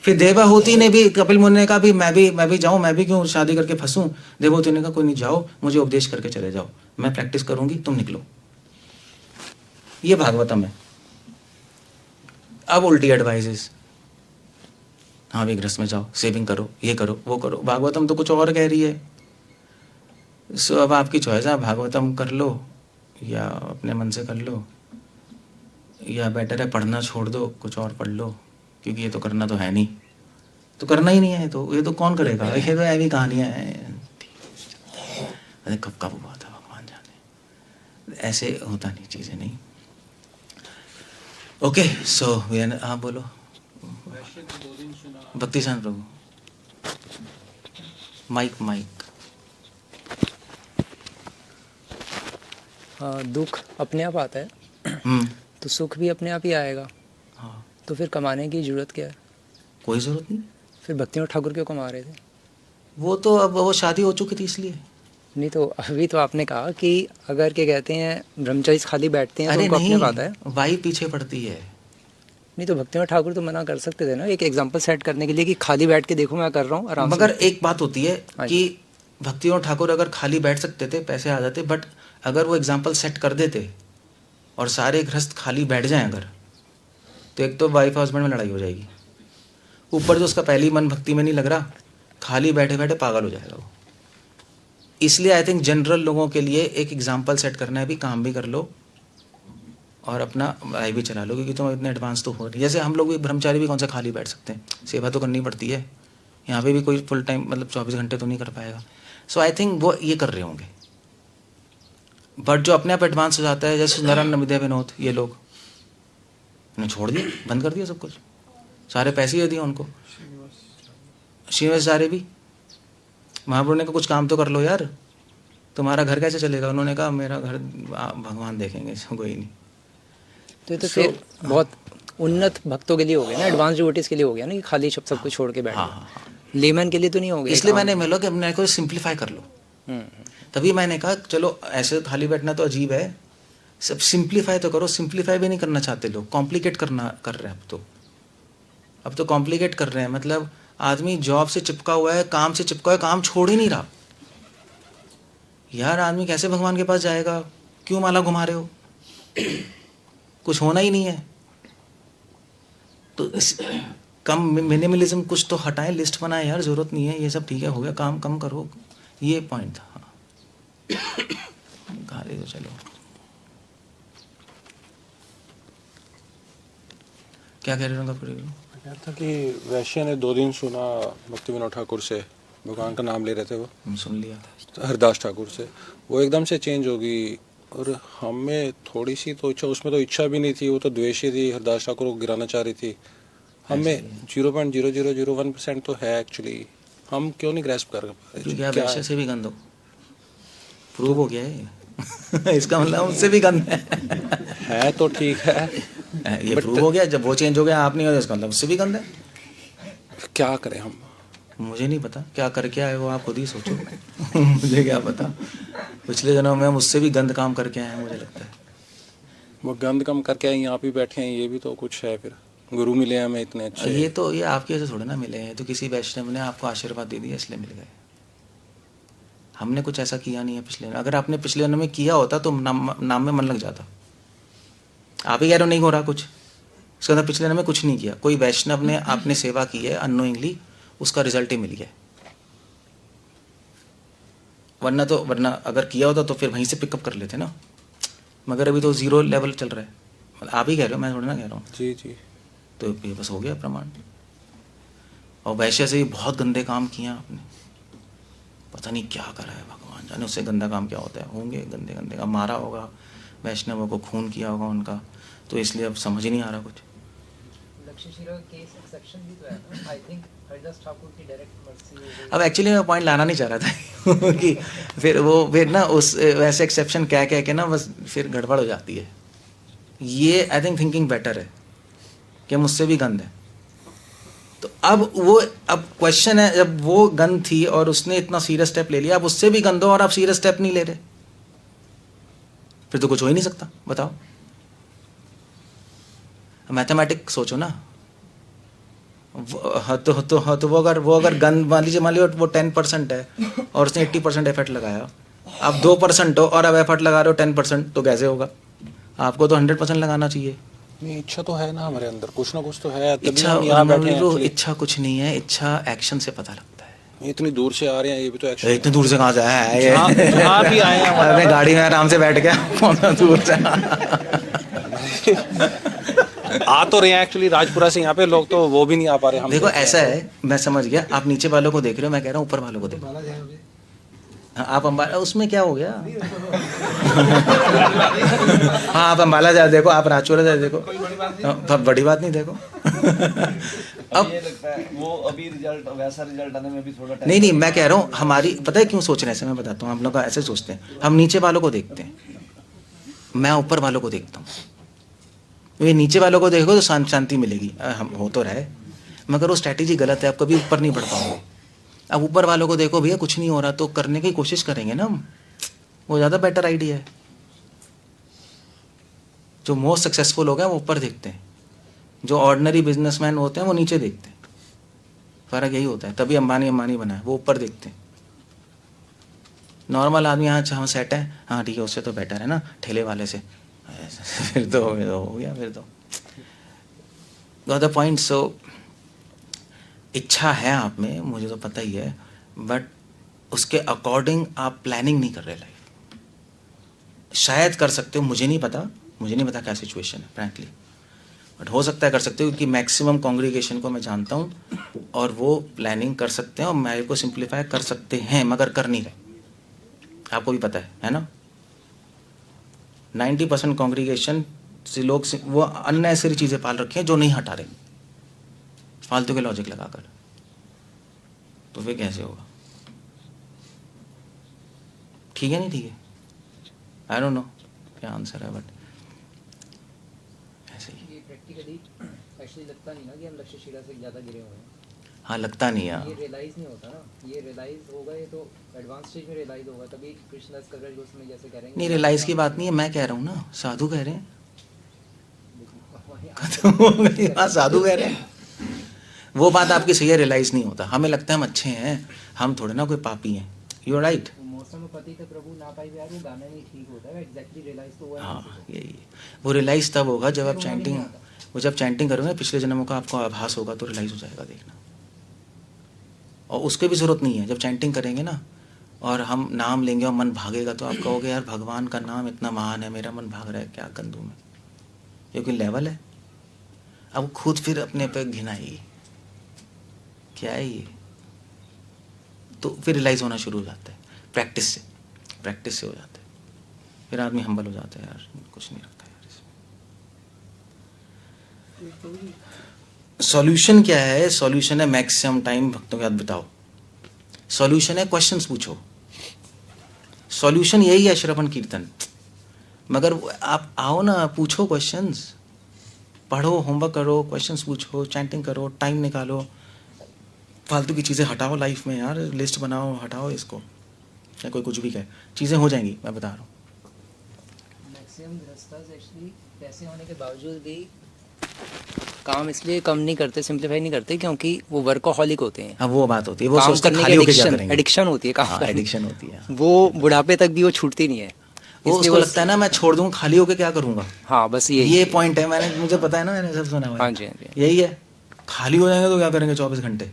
फिर देवाहुति ने भी, कपिल मुनि ने कहा भी मैं भी जाऊँ, मैं भी क्यों शादी करके फंसूँ। देवाहुति ने कहा कोई नहीं, जाओ, मुझे उपदेश करके चले जाओ, मैं प्रैक्टिस करूंगी, तुम निकलो। ये भागवतम है। अब उल्टी एडवाइजेस, हाँ भी गृहस्थ में जाओ, सेविंग करो, ये करो, वो करो। भागवतम तो कुछ और कह रही है। सो अब आपकी चॉइस है, भागवतम कर लो या अपने मन से कर लो, या बेटर है पढ़ना छोड़ दो, कुछ और पढ़ लो, क्योंकि ये तो करना तो है नहीं, तो करना ही नहीं है, तो ये तो कौन करेगा, ये तो ऐसी कहानियाँ हैं। अरे कब कब हुआ था भगवान जाने, ऐसे होता नहीं, चीज़ें नहीं। ओके सो हाँ बोलो। भक्ति शांत प्रभु, माइक। दुख अपने आप आता है तो सुख भी अपने आप ही आएगा। हाँ, तो फिर कमाने की जरूरत क्या है? कोई ज़रूरत नहीं। फिर भक्तिनाथ ठाकुर क्यों कमा रहे थे? वो तो अब वो शादी हो चुकी थी इसलिए। नहीं तो अभी तो आपने कहा कि अगर क्या कहते हैं ब्रह्मचारी खाली बैठते हैं तो अरे उनको अपने नहीं, आता है। वाई पीछे पड़ती है। नहीं तो भक्तिनाथ ठाकुर तो मना कर सकते थे ना, एक एग्जांपल सेट करने के लिए कि खाली बैठ के देखो मैं कर रहा हूँ आराम से। मगर एक बात होती है हाँ कि भक्तिनाथ ठाकुर अगर खाली बैठ सकते थे, पैसे आ जाते, बट अगर वो एग्जाम्पल सेट कर देते और सारे गृहस्थ खाली बैठ जाएं अगर, तो एक तो वाइफ हस्बैंड में लड़ाई हो जाएगी, ऊपर जो उसका पहली मन भक्ति में नहीं लग रहा, खाली बैठे बैठे पागल हो जाएगा वो। इसलिए आई थिंक जनरल लोगों के लिए एक एग्जाम्पल सेट करना है, भी काम भी कर लो और अपना लाइफ भी चला लो, क्योंकि तुम इतने एडवांस तो हो रही। जैसे हम लोग भी ब्रह्मचारी भी कौन सा खाली बैठ सकते हैं, सेवा तो करनी पड़ती है। यहाँ पे भी कोई फुल टाइम मतलब 24 घंटे तो नहीं कर पाएगा। सो आई थिंक वो ये कर रहे होंगे। बट जो अपने आप एडवांस हो जाता है, जैसे सुंदरानंद नमिदे विनोद, ये लोग ने छोड़ दिया, बंद कर दिया सब कुछ, सारे पैसे दे दिए उनको। श्रीनिवासाचार्य भी, महाप्रभु ने कहा कुछ काम तो कर लो यार, तुम्हारा घर कैसे चलेगा? उन्होंने कहा मेरा घर भगवान देखेंगे, कोई नहीं। तो फिर बहुत उन्नत भक्तों के लिए हो गया ना, एडवांस डिवोटीज के लिए हो गया ना कि खाली सब कुछ छोड़ के बैठ गए। लेमन के लिए तो नहीं हो गया। इसलिए मैंने मिलो कि अपने को सिंप्लीफाई कर लो। तभी मैंने कहा चलो ऐसे खाली बैठना तो अजीब है, सब सिंप्लीफाई तो करो। सिंप्लीफाई भी नहीं करना चाहते लोग, कॉम्प्लिकेट कर रहे हैं अब तो कॉम्प्लिकेट कर रहे हैं। मतलब आदमी जॉब से चिपका हुआ है, काम से चिपका हुआ है, काम छोड़ ही नहीं रहा यार। आदमी कैसे भगवान के पास जाएगा? क्यों माला घुमा रहे हो? कुछ होना ही नहीं है। तो कम मिनिमलिज्म कुछ तो हटाएं, लिस्ट बनाएं यार, जरूरत नहीं है ये सब, ठीक है हो गया, काम कम करो, ये पॉइंट था। गाली तो चलो, क्या कह रहे हो? क्या था कि वैश्य ने 2 दिन सुना भक्ति विनोद ठाकुर से, भगवान का नाम ले रहे थे, वो सुन लिया हरदास ठाकुर से, वो एकदम से चेंज होगी। और हमें थोड़ी सी तो इच्छा, उसमें तो इच्छा भी नहीं थी, वो तो द्वेषी थी, हरदास ठाकुर को गिराना चाह रही थी। हमें 0.0001% तो है एक्चुअली, हम क्यों नहीं ग्रैस्प कर पा रहे? वैश्य से भी गंद हो, प्रूव हो गया है। इसका मतलब उससे भी गंद है तो ठीक है, ये प्रूव हो गया। जब वो चेंज हो गया, आप नहीं हो, इसका मतलब उससे भी गंद है। क्या करें हम? मुझे नहीं पता क्या करके आए हो, आप खुद ही सोचो। मुझे क्या पता, पिछले जन्म में हम उससे भी गंद काम करके आए हैं, मुझे लगता है। वो गंद कम करके आए, यहाँ पे बैठे हैं, ये भी तो कुछ है। फिर गुरु मिले हमें इतने अच्छे। ये आपके ऐसे थोड़े ना मिले हैं, तो किसी वैष्णव ने आपको आशीर्वाद दे दिया इसलिए मिल गए। हमने कुछ ऐसा किया नहीं है पिछले। अगर आपने पिछले जन्म में किया होता तो नाम में मन लग जाता। आप ही कह रहे हो नहीं हो रहा कुछ, इसका मतलब पिछले जन्म में कुछ नहीं किया। कोई वैष्णव ने आपने सेवा की है अननोइंगली, उसका रिजल्ट ही मिल गया। वरना अगर किया होता तो फिर वहीं से पिकअप कर लेते ना। मगर अभी तो 0 लेवल चल रहा है। आप ही कह रहे हो, मैं थोड़ा ना कह रहा हूँ। जी। तो ये बस हो गया प्रमाण। और वैश्य से भी बहुत गंदे काम किए आपने, पता नहीं क्या करा है, भगवान जाने उससे गंदा काम क्या होता है। होंगे गंदे का, मारा होगा वैष्णवों को, खून किया होगा उनका, तो इसलिए अब समझ ही नहीं आ रहा कुछ। अब एक्चुअली मैं पॉइंट लाना नहीं चाह रहा था कि फिर ना उस वैसे एक्सेप्शन कह के ना बस फिर गड़बड़ हो जाती है। ये आई थिंक थिंकिंग बेटर है कि मुझसे भी गंद है। तो अब क्वेश्चन है, जब वो गंद थी और उसने इतना सीरियस स्टेप ले लिया, अब उससे भी गंद हो और आप सीरियस स्टेप नहीं ले रहे, फिर तो कुछ हो ही नहीं सकता। बताओ, मैथमेटिक सोचो ना। तो वो अगर गंद मान लीजिए वो 10% है और उसने 80% एफर्ट लगाया, आप 2% हो और अब एफर्ट लगा रहे हो 10%, तो कैसे होगा? आपको तो 100% लगाना चाहिए। नहीं, इच्छा तो है ना हमारे अंदर, कुछ ना कुछ तो है, तभी इच्छा, हम यहाँ बैठे हैं actually। इच्छा कुछ नहीं है, इच्छा एक्शन से पता लगता है। इतनी दूर से आ रहे हैं, ये भी तो एक्शन। इतनी दूर से कहाँ से आया है ये? जहाँ भी आए हैं अपने गाड़ी में आराम से बैठ गया, कौन दूर से आ तो रहे हैं एक्चुअली राजपुरा से यहाँ पे लोग, तो वो भी नहीं आ पा रहे। हम देखो ऐसा है, मैं समझ गया, आप नीचे वालों को देख रहे हो, मैं कह रहा हूँ ऊपर वालों को देखो। हाँ, आप अम्बाला, उसमें क्या हो गया? हाँ, आप अम्बाला जाए देखो, आप राजपुरा जाए देखो, बड़ी बात नहीं। देखो अब ये लगता है वो अभी रिजल्ट, वैसा रिजल्ट आने में भी थोड़ा टाइम। नहीं, मैं कह रहा हूँ हमारी, पता है क्यों सोच रहे हैं ऐसे, मैं बताता हूँ। हम लोग ऐसे सोचते हैं, हम नीचे वालों को देखते हैं, मैं ऊपर वालों को देखता हूँ। ये नीचे वालों को देखो तो शांति मिलेगी, हम हो तो रहे, मगर वो स्ट्रैटेजी गलत है, आप कभी ऊपर नहीं बढ़ पाओगे। अब ऊपर वालों को देखो, भैया कुछ नहीं हो रहा तो करने की कोशिश करेंगे ना हम, वो ज़्यादा बेटर आइडिया है। जो मोस्ट सक्सेसफुल हो गए वो ऊपर देखते हैं, जो ऑर्डिनरी बिजनेसमैन होते हैं वो नीचे देखते हैं। फ़र्क यही होता है, तभी अंबानी बना है, वो ऊपर देखते हैं। नॉर्मल आदमी, हाँ अच्छा, हम सेट है, हाँ ठीक है, उससे तो बेटर है ना ठेले वाले से, फिर तो हो गया, फिर तो गॉट द पॉइंट। सो इच्छा है आप में, मुझे तो पता ही है, बट उसके अकॉर्डिंग आप प्लानिंग नहीं कर रहे लाइफ। शायद कर सकते हो, मुझे नहीं पता क्या सिचुएशन है फ्रैंकली, बट हो सकता है कर सकते हो, क्योंकि मैक्सिमम कॉन्ग्रीगेशन को मैं जानता हूँ और वो प्लानिंग कर सकते हैं और मेरे को सिंप्लीफाई कर सकते हैं, मगर कर नहीं रहे। आपको भी पता है ना, 90% कॉन्ग्रीगेशन से लोग वो अननेसेसरी चीज़ें पाल रखी हैं जो नहीं हटा रहे, फालतू के लॉजिक लगाकर, तो फिर कैसे होगा? ठीक है, नहीं ठीक है, आई डोंट नो क्या आंसर है, बट ऐसे ही। ये प्रैक्टिकली एक्चुअली लगता नहीं ना कि हम लक्ष्यशिला से ज़्यादा गिरे हुए हैं। हाँ, लगता नहीं है, ये रियलाइज़ नहीं होता ना, ये रियलाइज़ होगा, ये तो एडवांस स्टेज में रियलाइज़ होगा, तभी कृष्णदास कविराज गोस्वामी जैसे कह रहे हैं। नहीं, रियलाइज की बात नहीं है, मैं कह रहा हूँ ना, साधु कह रहे हैं, खत्म हो गई बात, साधु कह रहे हैं। वो बात आपकी सही है, रियलाइज नहीं होता, हमें लगता है हम अच्छे हैं, हम थोड़े ना कोई पापी हैं। You are right. मौसम में पति थे प्रभु ना पाई प्यार, वो गाना नहीं ठीक होता है, एग्जैक्टली रियलाइज तो हुआ है। हाँ, यही वो रियलाइज तब होगा जब आप चैंटिंग करोगे, पिछले जन्मों का आपको आभास होगा तो रियलाइज हो जाएगा, देखना। और उसके भी ज़रूरत नहीं है, जब चैंटिंग करेंगे ना और हम नाम लेंगे और मन भागेगा, तो आप कहोगे यार भगवान का नाम इतना महान है, मेरा मन भाग रहा है क्या गंदू में, ये कोई लेवल है? अब खुद फिर अपने पे घिनाएगी, क्या है ये, तो फिर रियलाइज होना शुरू हो जाता है, प्रैक्टिस से हो जाता है, फिर आदमी हम्बल हो जाता है, यार कुछ नहीं रखा यार इसमें। सॉल्यूशन क्या है? सॉल्यूशन है मैक्सिमम टाइम भक्तों के साथ बिताओ, सॉल्यूशन है क्वेश्चंस पूछो, सॉल्यूशन यही है श्रवण कीर्तन। मगर आप आओ ना, पूछो क्वेश्चंस, पढ़ो, होमवर्क करो, क्वेश्चंस पूछो, चैंटिंग करो, टाइम निकालो, फालतू की चीज़ें हटाओ लाइफ में यार, लिस्ट बनाओ, हटाओ इसको, या कोई कुछ भी कहे, चीज़ें हो जाएंगी, मैं बता रहा हूँ। मैक्सिमम गृहस्थास एक्चुअली पैसे होने के बावजूद भी काम इसलिए कम नहीं करते, सिंप्लीफाई नहीं करते, क्योंकि वो वर्कोहॉलिक होते हैं। अब वो बात होती है, वो काम सोचते करने खाली की होके क्या करेंगे, एडिक्शन होती है, काम एडिक्शन होती है, वो बुढ़ापे तक भी वो छूटती नहीं है, वो उसको लगता है ना मैं छोड़ दूंगा, खाली होके क्या करूंगा। हाँ, बस ये पॉइंट है, मुझे पता है ना, मैंने सब सुना हुआ है। हाँ जी, हाँ जी। यही है, खाली हो जाएंगे तो क्या करेंगे 24 घंटे।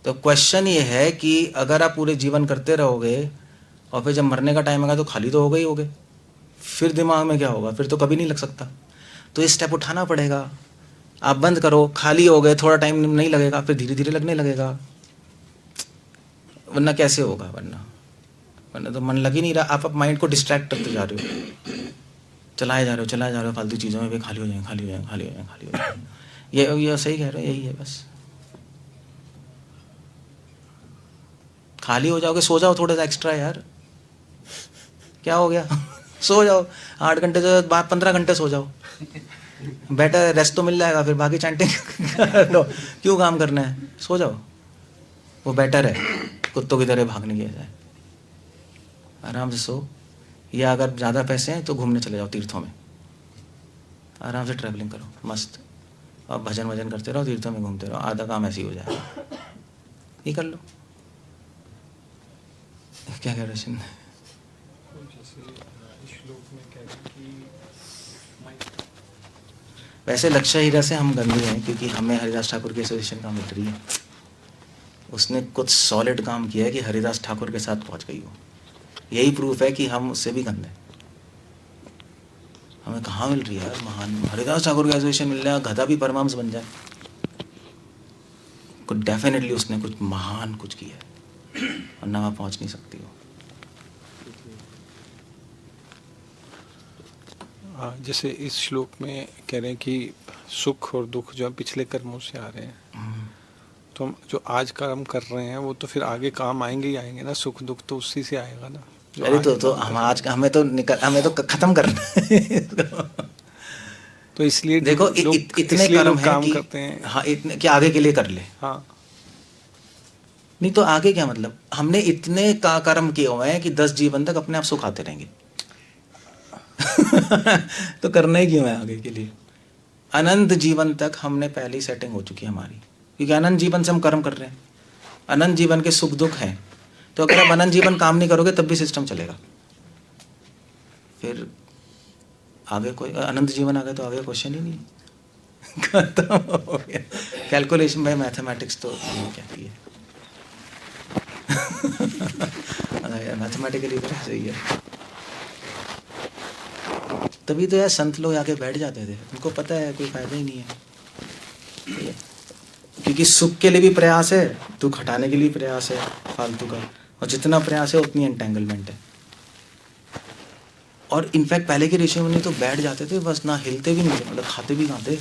तो क्वेश्चन ये है कि अगर आप पूरे जीवन करते रहोगे और फिर जब मरने का टाइम आएगा तो खाली तो हो गए ही होगे, फिर दिमाग में क्या होगा, फिर तो कभी नहीं लग सकता। तो ये स्टेप उठाना पड़ेगा, आप बंद करो, खाली हो गए, थोड़ा टाइम नहीं लगेगा, फिर धीरे धीरे लगने लगेगा, वरना कैसे होगा, वरना तो मन लग ही नहीं रहा, आप माइंड को डिस्ट्रैक्ट करते जा रहे हो, चलाए जा रहे हो फालतू चीज़ों में, भी खाली हो जाएंगे। ये सही कह रहे हो, यही है बस, खाली हो जाओगे, सो जाओ थोड़ा सा एक्स्ट्रा यार, क्या हो गया सो जाओ, 8 घंटे से बाद 15 घंटे सो जाओ, बेटर रेस्ट तो मिल जाएगा, फिर बाकी चैंटिंग लो, क्यों काम करना है, सो जाओ, वो बेटर है कुत्तों की तरह भागने की बजाय, आराम से सो। या अगर ज़्यादा पैसे हैं तो घूमने चले जाओ तीर्थों में, आराम से ट्रैवलिंग करो मस्त, और भजन करते रहो, तीर्थों में घूमते रहो, आधा काम ऐसे ही हो जाएगा, ये कर लो। क्या कह रहे हैं? जैसे श्लोक में कह रहे हैं कि वैसे लक्ष्य हीरा से हम गंदे हैं क्योंकि हमें हरिदास ठाकुर की एसोसिएशन का मिल रही है, उसने कुछ सॉलिड काम किया है कि हरिदास ठाकुर के साथ पहुंच गई हो। यही प्रूफ है कि हम उससे भी गंदे हैं। हमें कहाँ मिल रही है यार महान हरिदास ठाकुर का एसोसिएशन मिल रहा है, गधा भी परमांस बन जाए। कुछ डेफिनेटली उसने कुछ महान कुछ किया है, वरना वहाँ पहुँच नहीं सकती हो। जैसे इस श्लोक में कह रहे हैं कि सुख और दुख जो है पिछले कर्मों से आ रहे हैं, तो हम जो आज कर्म कर रहे हैं वो तो फिर आगे काम आएंगे ही आएंगे ना, सुख दुख तो उसी से आएगा ना। अरे तो हम आज हमें तो खत्म करना है। तो इसलिए देखो इतने कर्म हैं कि करते हैं, हाँ इतने कि आगे के लिए कर ले। हाँ नहीं तो आगे क्या मतलब, हमने इतने कर्म किए हुए हैं कि 10 जीवन तक अपने आप सुख आते रहेंगे। तो करना ही क्यों है आगे के लिए। अनंत जीवन तक हमने पहली सेटिंग हो चुकी है हमारी, क्योंकि अनंत जीवन से हम कर्म कर रहे हैं। अनंत जीवन के सुख दुख हैं, तो अगर आप अनंत जीवन काम नहीं करोगे तब भी सिस्टम चलेगा। फिर आगे कोई अनंत जीवन आ गया तो आगे क्वेश्चन ही नहीं। खत्म हो गया। कैलकुलेशन बाय मैथमेटिक्स तो ये कहती है। मैथमेटिकली तो सही है। तभी तो यार संत लोग आके बैठ जाते थे, उनको पता है कोई फायदा ही नहीं है। क्योंकि सुख के लिए भी प्रयास है, दुख हटाने के लिए प्रयास है फालतू का, और जितना प्रयास है उतनी एंटेंगलमेंट है। और इनफैक्ट पहले के ऋषि मुनि तो बैठ जाते थे बस, ना हिलते भी नहीं थे, मतलब खाते भी कहाँ थे।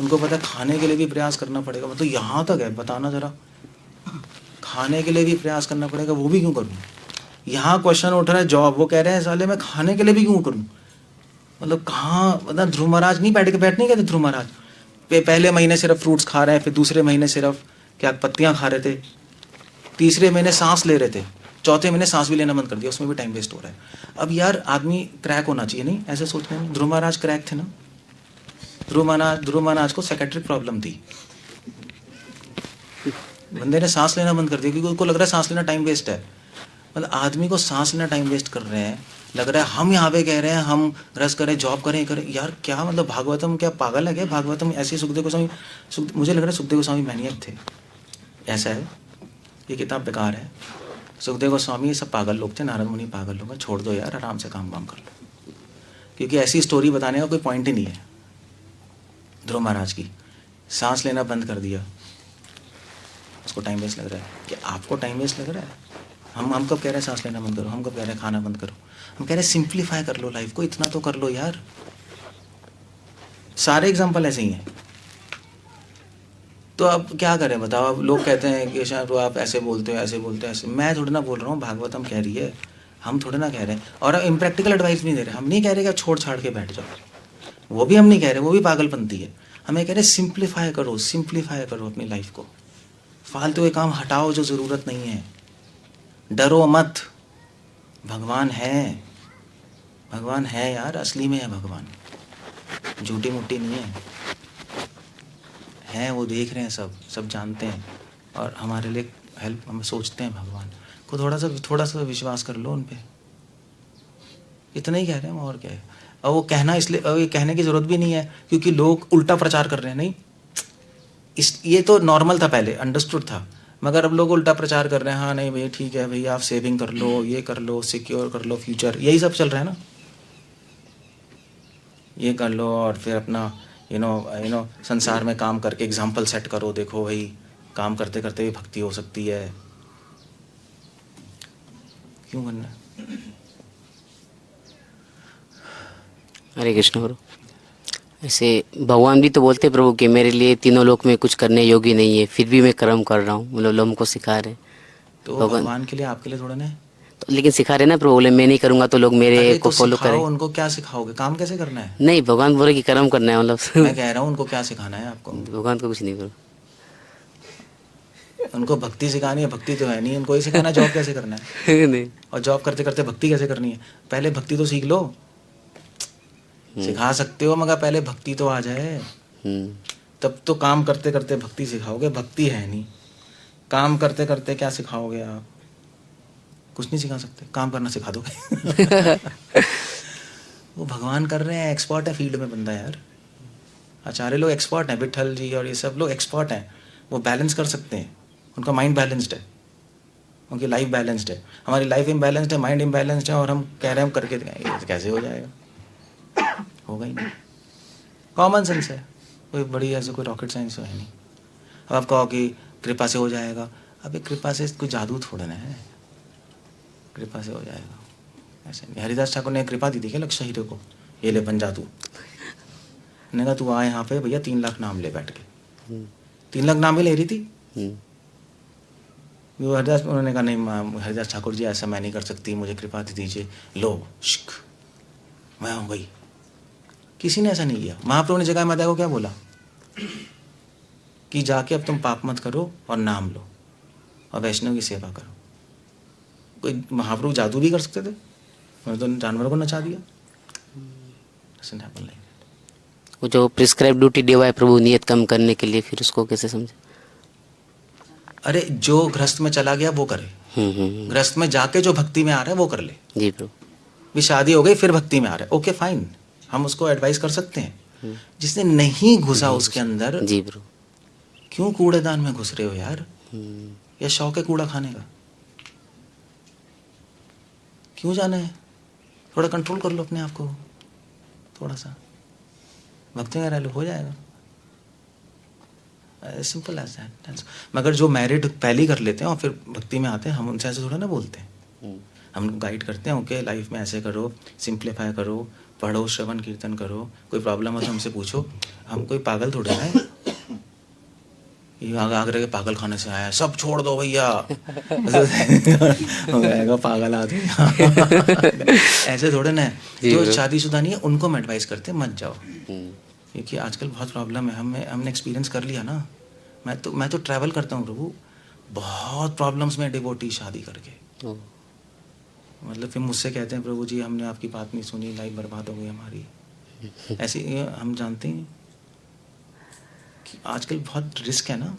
उनको पता है खाने के लिए भी प्रयास करना पड़ेगा, मतलब यहाँ तक है, बताना जरा, खाने के लिए भी प्रयास करना पड़ेगा, वो भी क्यों करूँ। यहाँ क्वेश्चन उठ रहा है जॉब, वो कह रहे हैं साले मैं खाने के लिए भी क्यों करूँ। मतलब कहाँ, मतलब ध्रुव महाराज नहीं बैठ नहीं गए थे। ध्रुव महाराज पहले महीने सिर्फ फ्रूट्स खा रहे हैं, फिर दूसरे महीने सिर्फ क्या पत्तियाँ खा रहे थे, तीसरे महीने सांस ले रहे थे, चौथे महीने सांस भी लेना बंद कर दिया, उसमें भी टाइम वेस्ट हो रहा है। अब यार आदमी क्रैक होना चाहिए नहीं, ऐसे सोचने में। ध्रुव महाराज क्रैक थे ना। ध्रुव महाराज को साइकेट्रिक प्रॉब्लम थी, बंदे ने सांस लेना बंद कर दिया क्योंकि उनको लग रहा है सांस लेना टाइम वेस्ट है। मतलब आदमी को सांस लेना टाइम वेस्ट कर रहे हैं, लग रहा है हम यहाँ पे कह रहे हैं हम रस करें, जॉब करें यार क्या मतलब भागवतम क्या पागल है क्या। भागवतम ऐसे सुखदेव गोस्वामी, मुझे लग रहा है सुखदेव गोस्वामी मैनियक थे, ऐसा है। ये किताब बेकार है। सुखदेव गोस्वामी ये सब पागल लोग थे, नारद मुनि पागल लोग हैं। छोड़ दो यार, आराम से काम कर लो, क्योंकि ऐसी स्टोरी बताने का कोई पॉइंट ही नहीं है। ध्रुव महाराज की सांस लेना बंद कर दिया, उसको टाइम वेस्ट लग रहा है। क्या आपको टाइम वेस्ट लग रहा है। हम कब कह रहे हैं सांस लेना बंद करो, हम कब कह रहे हैं खाना बंद करो। हम कह रहे हैं सिंप्लीफाई कर लो लाइफ को, इतना तो कर लो यार। सारे एग्जाम्पल ऐसे ही हैं। तो अब क्या करें बताओ। अब लोग कहते हैं कि शायद आप ऐसे बोलते हो ऐसे बोलते हो ऐसे। मैं थोड़ा ना बोल रहा हूँ, भागवतम कह रही है, हम थोड़े ना कह रहे हैं। और इम्प्रैक्टिकल एडवाइस नहीं दे रहे। हम नहीं कह रहे कि छोड़ छाड़ के बैठ जाओ, वो भी हम नहीं कह रहे, वो भी पागलपंती है। हमें कह रहे सिंप्लीफाई करो अपनी लाइफ को। फालतू के काम हटाओ जो ज़रूरत नहीं है। डरो मत, भगवान है यार, असली में है भगवान, झूठी मुट्ठी नहीं है। वो देख रहे हैं, सब जानते हैं, और हमारे लिए हेल्प हम सोचते हैं। भगवान को थोड़ा सा विश्वास कर लो उन पे। इतना ही कह रहे हैं, और क्या है। और वो कहना इसलिए, ये कहने की ज़रूरत भी नहीं है क्योंकि लोग उल्टा प्रचार कर रहे हैं। नहीं, ये तो नॉर्मल था पहले, अंडरस्टूड था, मगर अब लोग उल्टा प्रचार कर रहे हैं। हाँ नहीं भाई ठीक है भाई, आप सेविंग कर लो, ये कर लो, सिक्योर कर लो फ्यूचर, यही सब चल रहा है ना। ये कर लो और फिर अपना यू नो संसार में काम करके एग्जाम्पल सेट करो। देखो भाई काम करते करते भी भक्ति हो सकती है, क्यों करना। हरे कृष्ण गुरु। ऐसे भगवान भी तो बोलते प्रभु कि मेरे लिए तीनों लोक में कुछ करने योग्य नहीं है, फिर भी मैं कर्म कर रहा हूँ। मतलब लोगों को सिखा रहे। तो भगवान के लिए आपके लिए थोड़ा ना है। तो लेकिन सिखा रहे ना प्रभु, बोले मैं नहीं करूँगा तो लोग मेरे को फॉलो करें। उनको क्या सिखाओगे, काम कैसे करना है। नहीं, भगवान बोले कि कर्म करना है। मतलब मैं कह रहा हूँ उनको क्या सिखाना है आपको। भगवान को कुछ नहीं करो, उनको भक्ति सिखानी है। भक्ति तो है नहीं, उनको ये सिखाना जॉब कैसे करना है। नहीं, और जॉब करते करते भक्ति कैसे करनी है। पहले भक्ति तो सीख लो। सिखा सकते हो मगर पहले भक्ति तो आ जाए, तब तो काम करते करते भक्ति सिखाओगे। भक्ति है नहीं, काम करते करते क्या सिखाओगे आप। कुछ नहीं सिखा सकते, काम करना सिखा दोगे। वो भगवान कर रहे हैं, एक्सपर्ट है फील्ड में बंदा यार। आचार्य लोग एक्सपर्ट हैं, विठल जी और ये सब लोग एक्सपर्ट हैं, वो बैलेंस कर सकते हैं, उनका माइंड बैलेंस्ड है, उनकी लाइफ बैलेंस्ड है। हमारी लाइफ इम्बैलेंस्ड है, माइंड इम्बैलेंस्ड है, और हम कह रहे हैं हम करके दिखाएंगे, ये कैसे हो जाएगा? होगा ही नहीं। कॉमन सेंस है, कोई बड़ी ऐसे कोई रॉकेट साइंस है नहीं। अब आप कहो कि कृपा से हो जाएगा, अबे कृपा से कोई जादू थोड़ा ना है, कृपा से हो जाएगा ऐसे नहीं। हरिदास ठाकुर ने कृपा दी थी क्या लक्ष्य हीरो को, ये ले बन जा तू, ने कहा तू आ यहाँ पे भैया 3 लाख नाम ले बैठ के, 3 लाख नाम ही ले रही थी वो हरिदास, उन्होंने कहा नहीं हरिदास ठाकुर जी ऐसा मैं नहीं कर सकती, मुझे कृपा दे दीजिए, लो शिक मैं हूँ गई। किसी ने ऐसा नहीं किया। महाप्रभु ने जगह माता को क्या बोला कि जाके अब तुम पाप मत करो और नाम लो और वैष्णव की सेवा करो। कोई महाप्रभु जादू भी कर सकते थे, उन्होंने तो जानवरों को नचा दिया। वो जो प्रिस्क्राइब ड्यूटी दिया है प्रभु नियत कम करने के लिए, फिर उसको कैसे समझे? अरे जो गृहस्थ में चला गया वो करे, गृहस्थ में जाके जो भक्ति में आ रहा है वो कर ले। जी प्रभु। भी शादी हो गई फिर भक्ति में आ रहा है, ओके फाइन, हम उसको एडवाइस कर सकते हैं। जिसने नहीं घुसा उसके अंदर, जी प्रभु, क्यों कूड़ेदान में घुस रहे हो यार? या शौक है कूड़ा खाने का? क्यों जाना है? थोड़ा कंट्रोल कर लो अपने आप को, थोड़ा सा भक्ति में रह लो, हो जाएगा। Simple as that. मगर जो मैरिड पहले ही कर लेते हैं और फिर भक्ति में आते हैं, हम उनसे ऐसे थोड़ा ना बोलते हैं। हम गाइड करते हैं, ओके लाइफ में ऐसे करो, सिंप्लीफाई करो, पढ़ो, श्रवण कीर्तन करो, कोई प्रॉब्लम हो तो हमसे पूछो। हम कोई पागल थोड़े हैं, ये आगरा के पागल खाने से आया, सब छोड़ दो भैया पागल आदमी ऐसे थोड़े ना। जो शादीशुदा नहीं है उनको हम एडवाइस करते हैं मत जाओ, क्योंकि आजकल बहुत प्रॉब्लम है। हमने एक्सपीरियंस कर लिया ना। मैं तो ट्रैवल करता हूँ प्रभु, बहुत प्रॉब्लम्स में डिवोटी शादी करके, मतलब फिर मुझसे कहते हैं प्रभु जी हमने आपकी बात नहीं सुनी, लाइफ बर्बाद हो गई हमारी। ऐसे हम जानते हैं कि आजकल बहुत रिस्क है ना।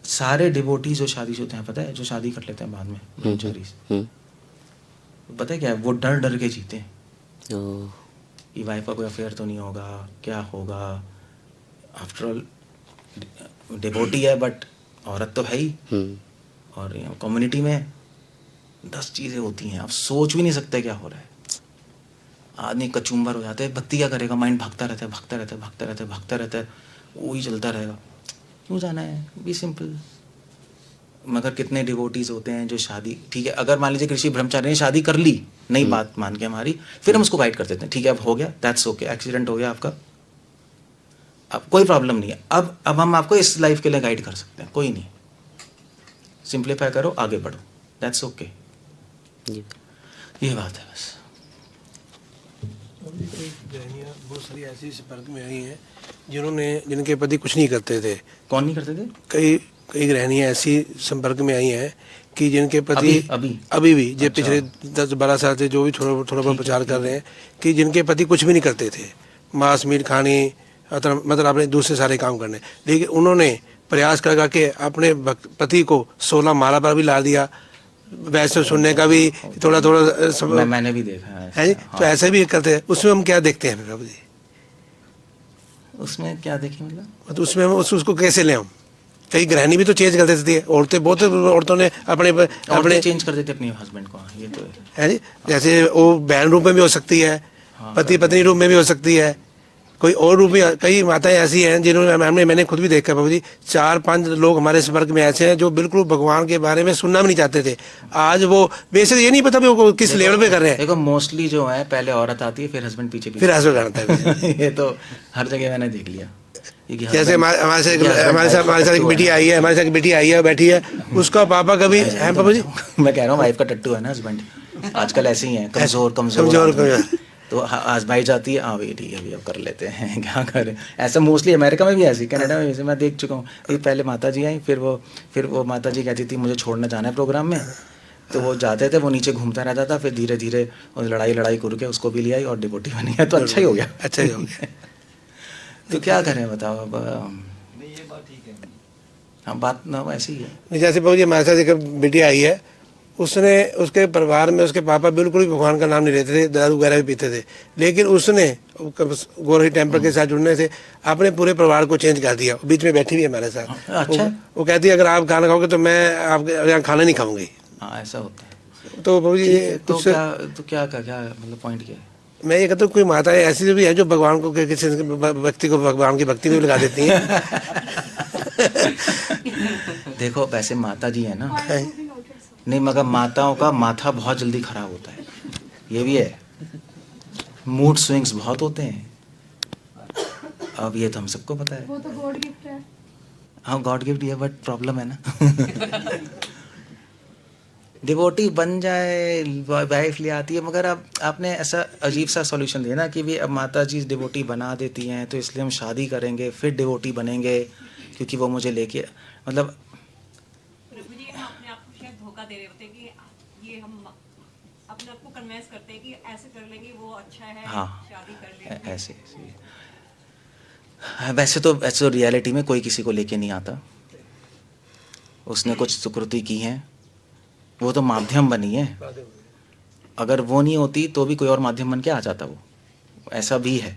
सारे डिवोटी जो शादीशुदा हैं, पता है, जो शादी कर लेते हैं बाद में ब्रह्मचारी, पता है क्या है, वो डर डर के जीते हैं कि वाइफ का कोई अफेयर तो नहीं होगा, क्या होगा। आफ्टर ऑल डिवोटी है बट औरत तो है ही, और कम्युनिटी में 10 चीज़ें होती हैं, आप सोच भी नहीं सकते क्या हो रहा है। आदमी कचुम्बर हो जाते हैं, भक्ति क्या करेगा, माइंड भागता रहता है, भागता रहता है, भागता रहता है, भागता रहता है, वही चलता रहेगा। क्यों जाना है? Be simple. मगर कितने डिवोटीज होते हैं जो शादी, ठीक है, अगर मान लीजिए कृषि ब्रह्मचारी ने शादी कर ली, नई बात मान के हमारी, फिर हम उसको गाइड कर देते हैं, ठीक है अब हो गया, दैट्स ओके, एक्सीडेंट हो गया आपका, अब कोई प्रॉब्लम नहीं है, अब हम आपको इस लाइफ के लिए गाइड कर सकते हैं, कोई नहीं, सिंप्लीफाई करो, आगे बढ़ो, दैट्स ओके। ये बात है बस। बहुत सारी ऐसी संपर्क में आई हैं जिनके पति कुछ नहीं करते थे। कौन नहीं करते थे? कई गृहणियाँ ऐसी संपर्क में आई हैं कि जिनके पति अभी भी जो पिछले 10-12 साल से जो भी थोड़ा बहुत प्रचार कर रहे हैं कि जिनके पति कुछ भी नहीं करते थे, मांस मीट खाने, मतलब अपने दूसरे सारे काम करने, लेकिन उन्होंने प्रयास कर के अपने पति को 16 माला पर भी ला दिया। वैसे सुनने का भी थोड़ा मैंने भी देखा है जी। तो ऐसे भी करते हैं। उसमें हम क्या देखते हैं प्रभु जी? उसमें क्या देखें मतलब? तो उसमें उसको कैसे लें हम? कई गृहिणी भी तो चेंज कर देती है, औरतें, बहुत औरतों ने अपने चेंज कर देते अपने हस्बैंड को, ये तो है जी। जैसे वो बहन रूप में भी हो सकती है, पति पत्नी रूप में भी हो सकती है, कोई और रूप में। कई माताएं ऐसी हैं जिन्होंने मैंने खुद भी देखा बाबू जी, 4-5 लोग हमारे संपर्क में ऐसे हैं जो बिल्कुल भगवान के बारे में सुनना भी नहीं चाहते थे। आज वो वैसे ये नहीं पता भी वो किस लेवल पे कर रहे हैं। देखो मोस्टली जो है पहले औरत आती है, फिर हस्बैंड पीछे फिर हस्बैंड आता है ये तो हर जगह मैंने देख लिया। जैसे हमारे साथ एक बेटी आई है, हमारे साथ बेटी आई है, बैठी है, उसका पापा कभी है बाबू जी, मैं कह रहा हूँ वाइफ का टट्टू है ना हस्बैंड, आजकल ऐसे ही है, कमजोर तो आजमाई जाती है, हाँ भाई ठीक है, अभी अब कर लेते हैं, क्या करें। ऐसा मोस्टली अमेरिका में भी ऐसी, कनाडा में भी ऐसे मैं देख चुका हूँ। पहले माता जी आई, फिर वो माता जी कहती थी मुझे छोड़ने जाना है प्रोग्राम में, तो वो जाते थे, वो नीचे घूमता रहता था, फिर धीरे धीरे लड़ाई करके उसको भी ले आई और डिवोटी बनी है, तो अच्छा ही हो गया, अच्छा ही हो गया। तो क्या करें बताओ अब। हाँ बात ना ऐसी ही है। जैसे बाबू जी हमारे साथ एक बेटी आई है, उसने, उसके परिवार में उसके पापा बिल्कुल भी भगवान का नाम नहीं लेते थे, दारू वगैरह भी पीते थे, लेकिन उसने गोरखी टेम्पल के साथ जुड़ने से अपने पूरे परिवार को चेंज कर दिया। बीच में बैठी हुई है हमारे साथ। अच्छा। वो कहती है अगर आप खाना खाओगे तो मैं आपके यहाँ खाना नहीं खाऊंगी। हाँ, ऐसा होता है। तो बाबू जी तो क्या मतलब पॉइंट क्या है? मैं ये कहता हूँ कोई माताएं ऐसी भी है जो भगवान को, किसी व्यक्ति को भगवान की भक्ति में भी लगा देती हैं। देखो वैसे माता जी है ना, नहीं मगर माताओं का माथा बहुत जल्दी खराब होता है, ये भी है। मूड स्विंग्स बहुत होते हैं। अब ये तो हम सबको पता है। वो तो गॉड गिफ्ट है। हाँ गॉड गिफ्ट है, बट प्रॉब्लम है ना। डिवोटी बन जाए, वाइफ ले आती है, मगर अब आपने ऐसा अजीब सा सॉल्यूशन दिया ना कि भी अब माता जी डिवोटी बना देती हैं तो इसलिए हम शादी करेंगे फिर डिवोटी बनेंगे क्योंकि वो मुझे लेके, मतलब प्रभु जी हम अपने आप को शायद धोखा दे रहे होते कि ये हम अपने आप को कन्विंस करते हैं कि ऐसे कर लेंगे वो अच्छा है, हाँ, शादी कर लेंगे। ऐसे वैसे तो रियलिटी में कोई किसी को लेके नहीं आता। उसने कुछ सुकृति की है, वो तो माध्यम बनी है। अगर वो नहीं होती तो भी कोई और माध्यम बन के आ जाता वो, ऐसा भी है।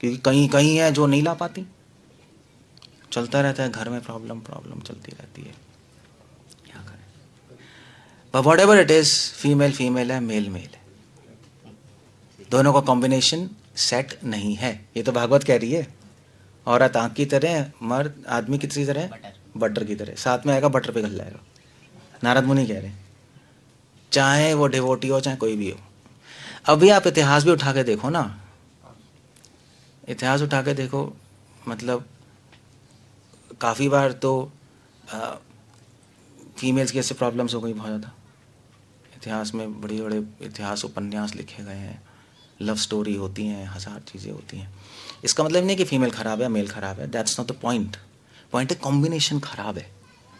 क्योंकि कहीं कहीं है जो नहीं ला पाती, चलता रहता है घर में, प्रॉब्लम चलती रहती है, क्या करें। What ever it is, female female है, मेल मेल है, दोनों का कॉम्बिनेशन सेट नहीं है। ये तो भागवत कह रही है। औरत आँख की तरह, मर्द आदमी किसी तरह, बटर की तरह, साथ में आएगा बटर पिघल जाएगा। नारद मुनि कह रहे हैं, चाहे वो डिवोटी हो चाहे कोई भी हो। अभी आप इतिहास भी उठा के देखो ना, इतिहास उठा के देखो, मतलब काफ़ी बार तो फीमेल्स की ऐसे प्रॉब्लम्स हो गई बहुत ज़्यादा। इतिहास में बड़े बड़े इतिहास उपन्यास लिखे गए हैं, लव स्टोरी होती हैं, हज़ार चीज़ें होती हैं। इसका मतलब नहीं कि फीमेल ख़राब है मेल ख़राब है, that's not the point. Point है कॉम्बिनेशन ख़राब है,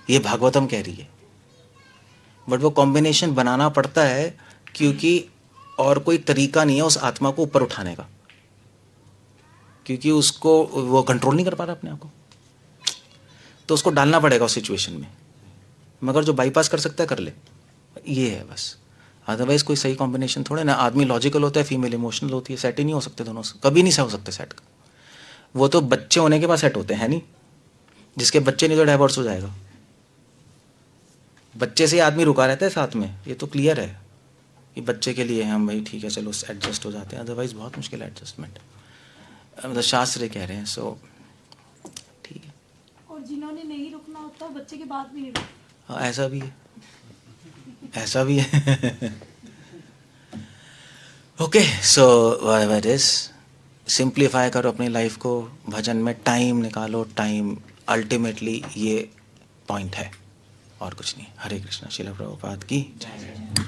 ये भागवतम कह रही है। बट वो कॉम्बिनेशन बनाना पड़ता है क्योंकि और कोई तरीका नहीं है उस आत्मा को ऊपर उठाने का, क्योंकि उसको वो कंट्रोल नहीं कर पा रहा अपने आप को, तो उसको डालना पड़ेगा उस सिचुएशन में। मगर जो बाईपास कर सकता है कर ले, ये है बस। अदरवाइज कोई सही कॉम्बिनेशन थोड़े ना। आदमी लॉजिकल होता है, फीमेल इमोशनल होती है, सेट ही नहीं हो सकते दोनों, कभी नहीं हो सकते सेट। वो तो बच्चे होने के बाद सेट होते हैं नहीं, जिसके बच्चे नहीं तो डाइवोर्स हो जाएगा। बच्चे से आदमी रुका रहता है साथ में, ये तो क्लियर है कि बच्चे के लिए हम भाई ठीक है चलो एडजस्ट हो जाते हैं, अदरवाइज बहुत मुश्किल है एडजस्टमेंट, मतलब शास्त्र कह रहे हैं। सो ठीक है। और जिन्होंने नहीं रुकना होता बच्चे के बाद भी नहीं रुकते। हाँ ऐसा भी है, ऐसा भी है। Okay, so whatever it is, simplify करो अपनी लाइफ को, भजन में टाइम निकालो, टाइम अल्टीमेटली ये पॉइंट है और कुछ नहीं। हरे कृष्णा। श्रील प्रभुपाद की जय।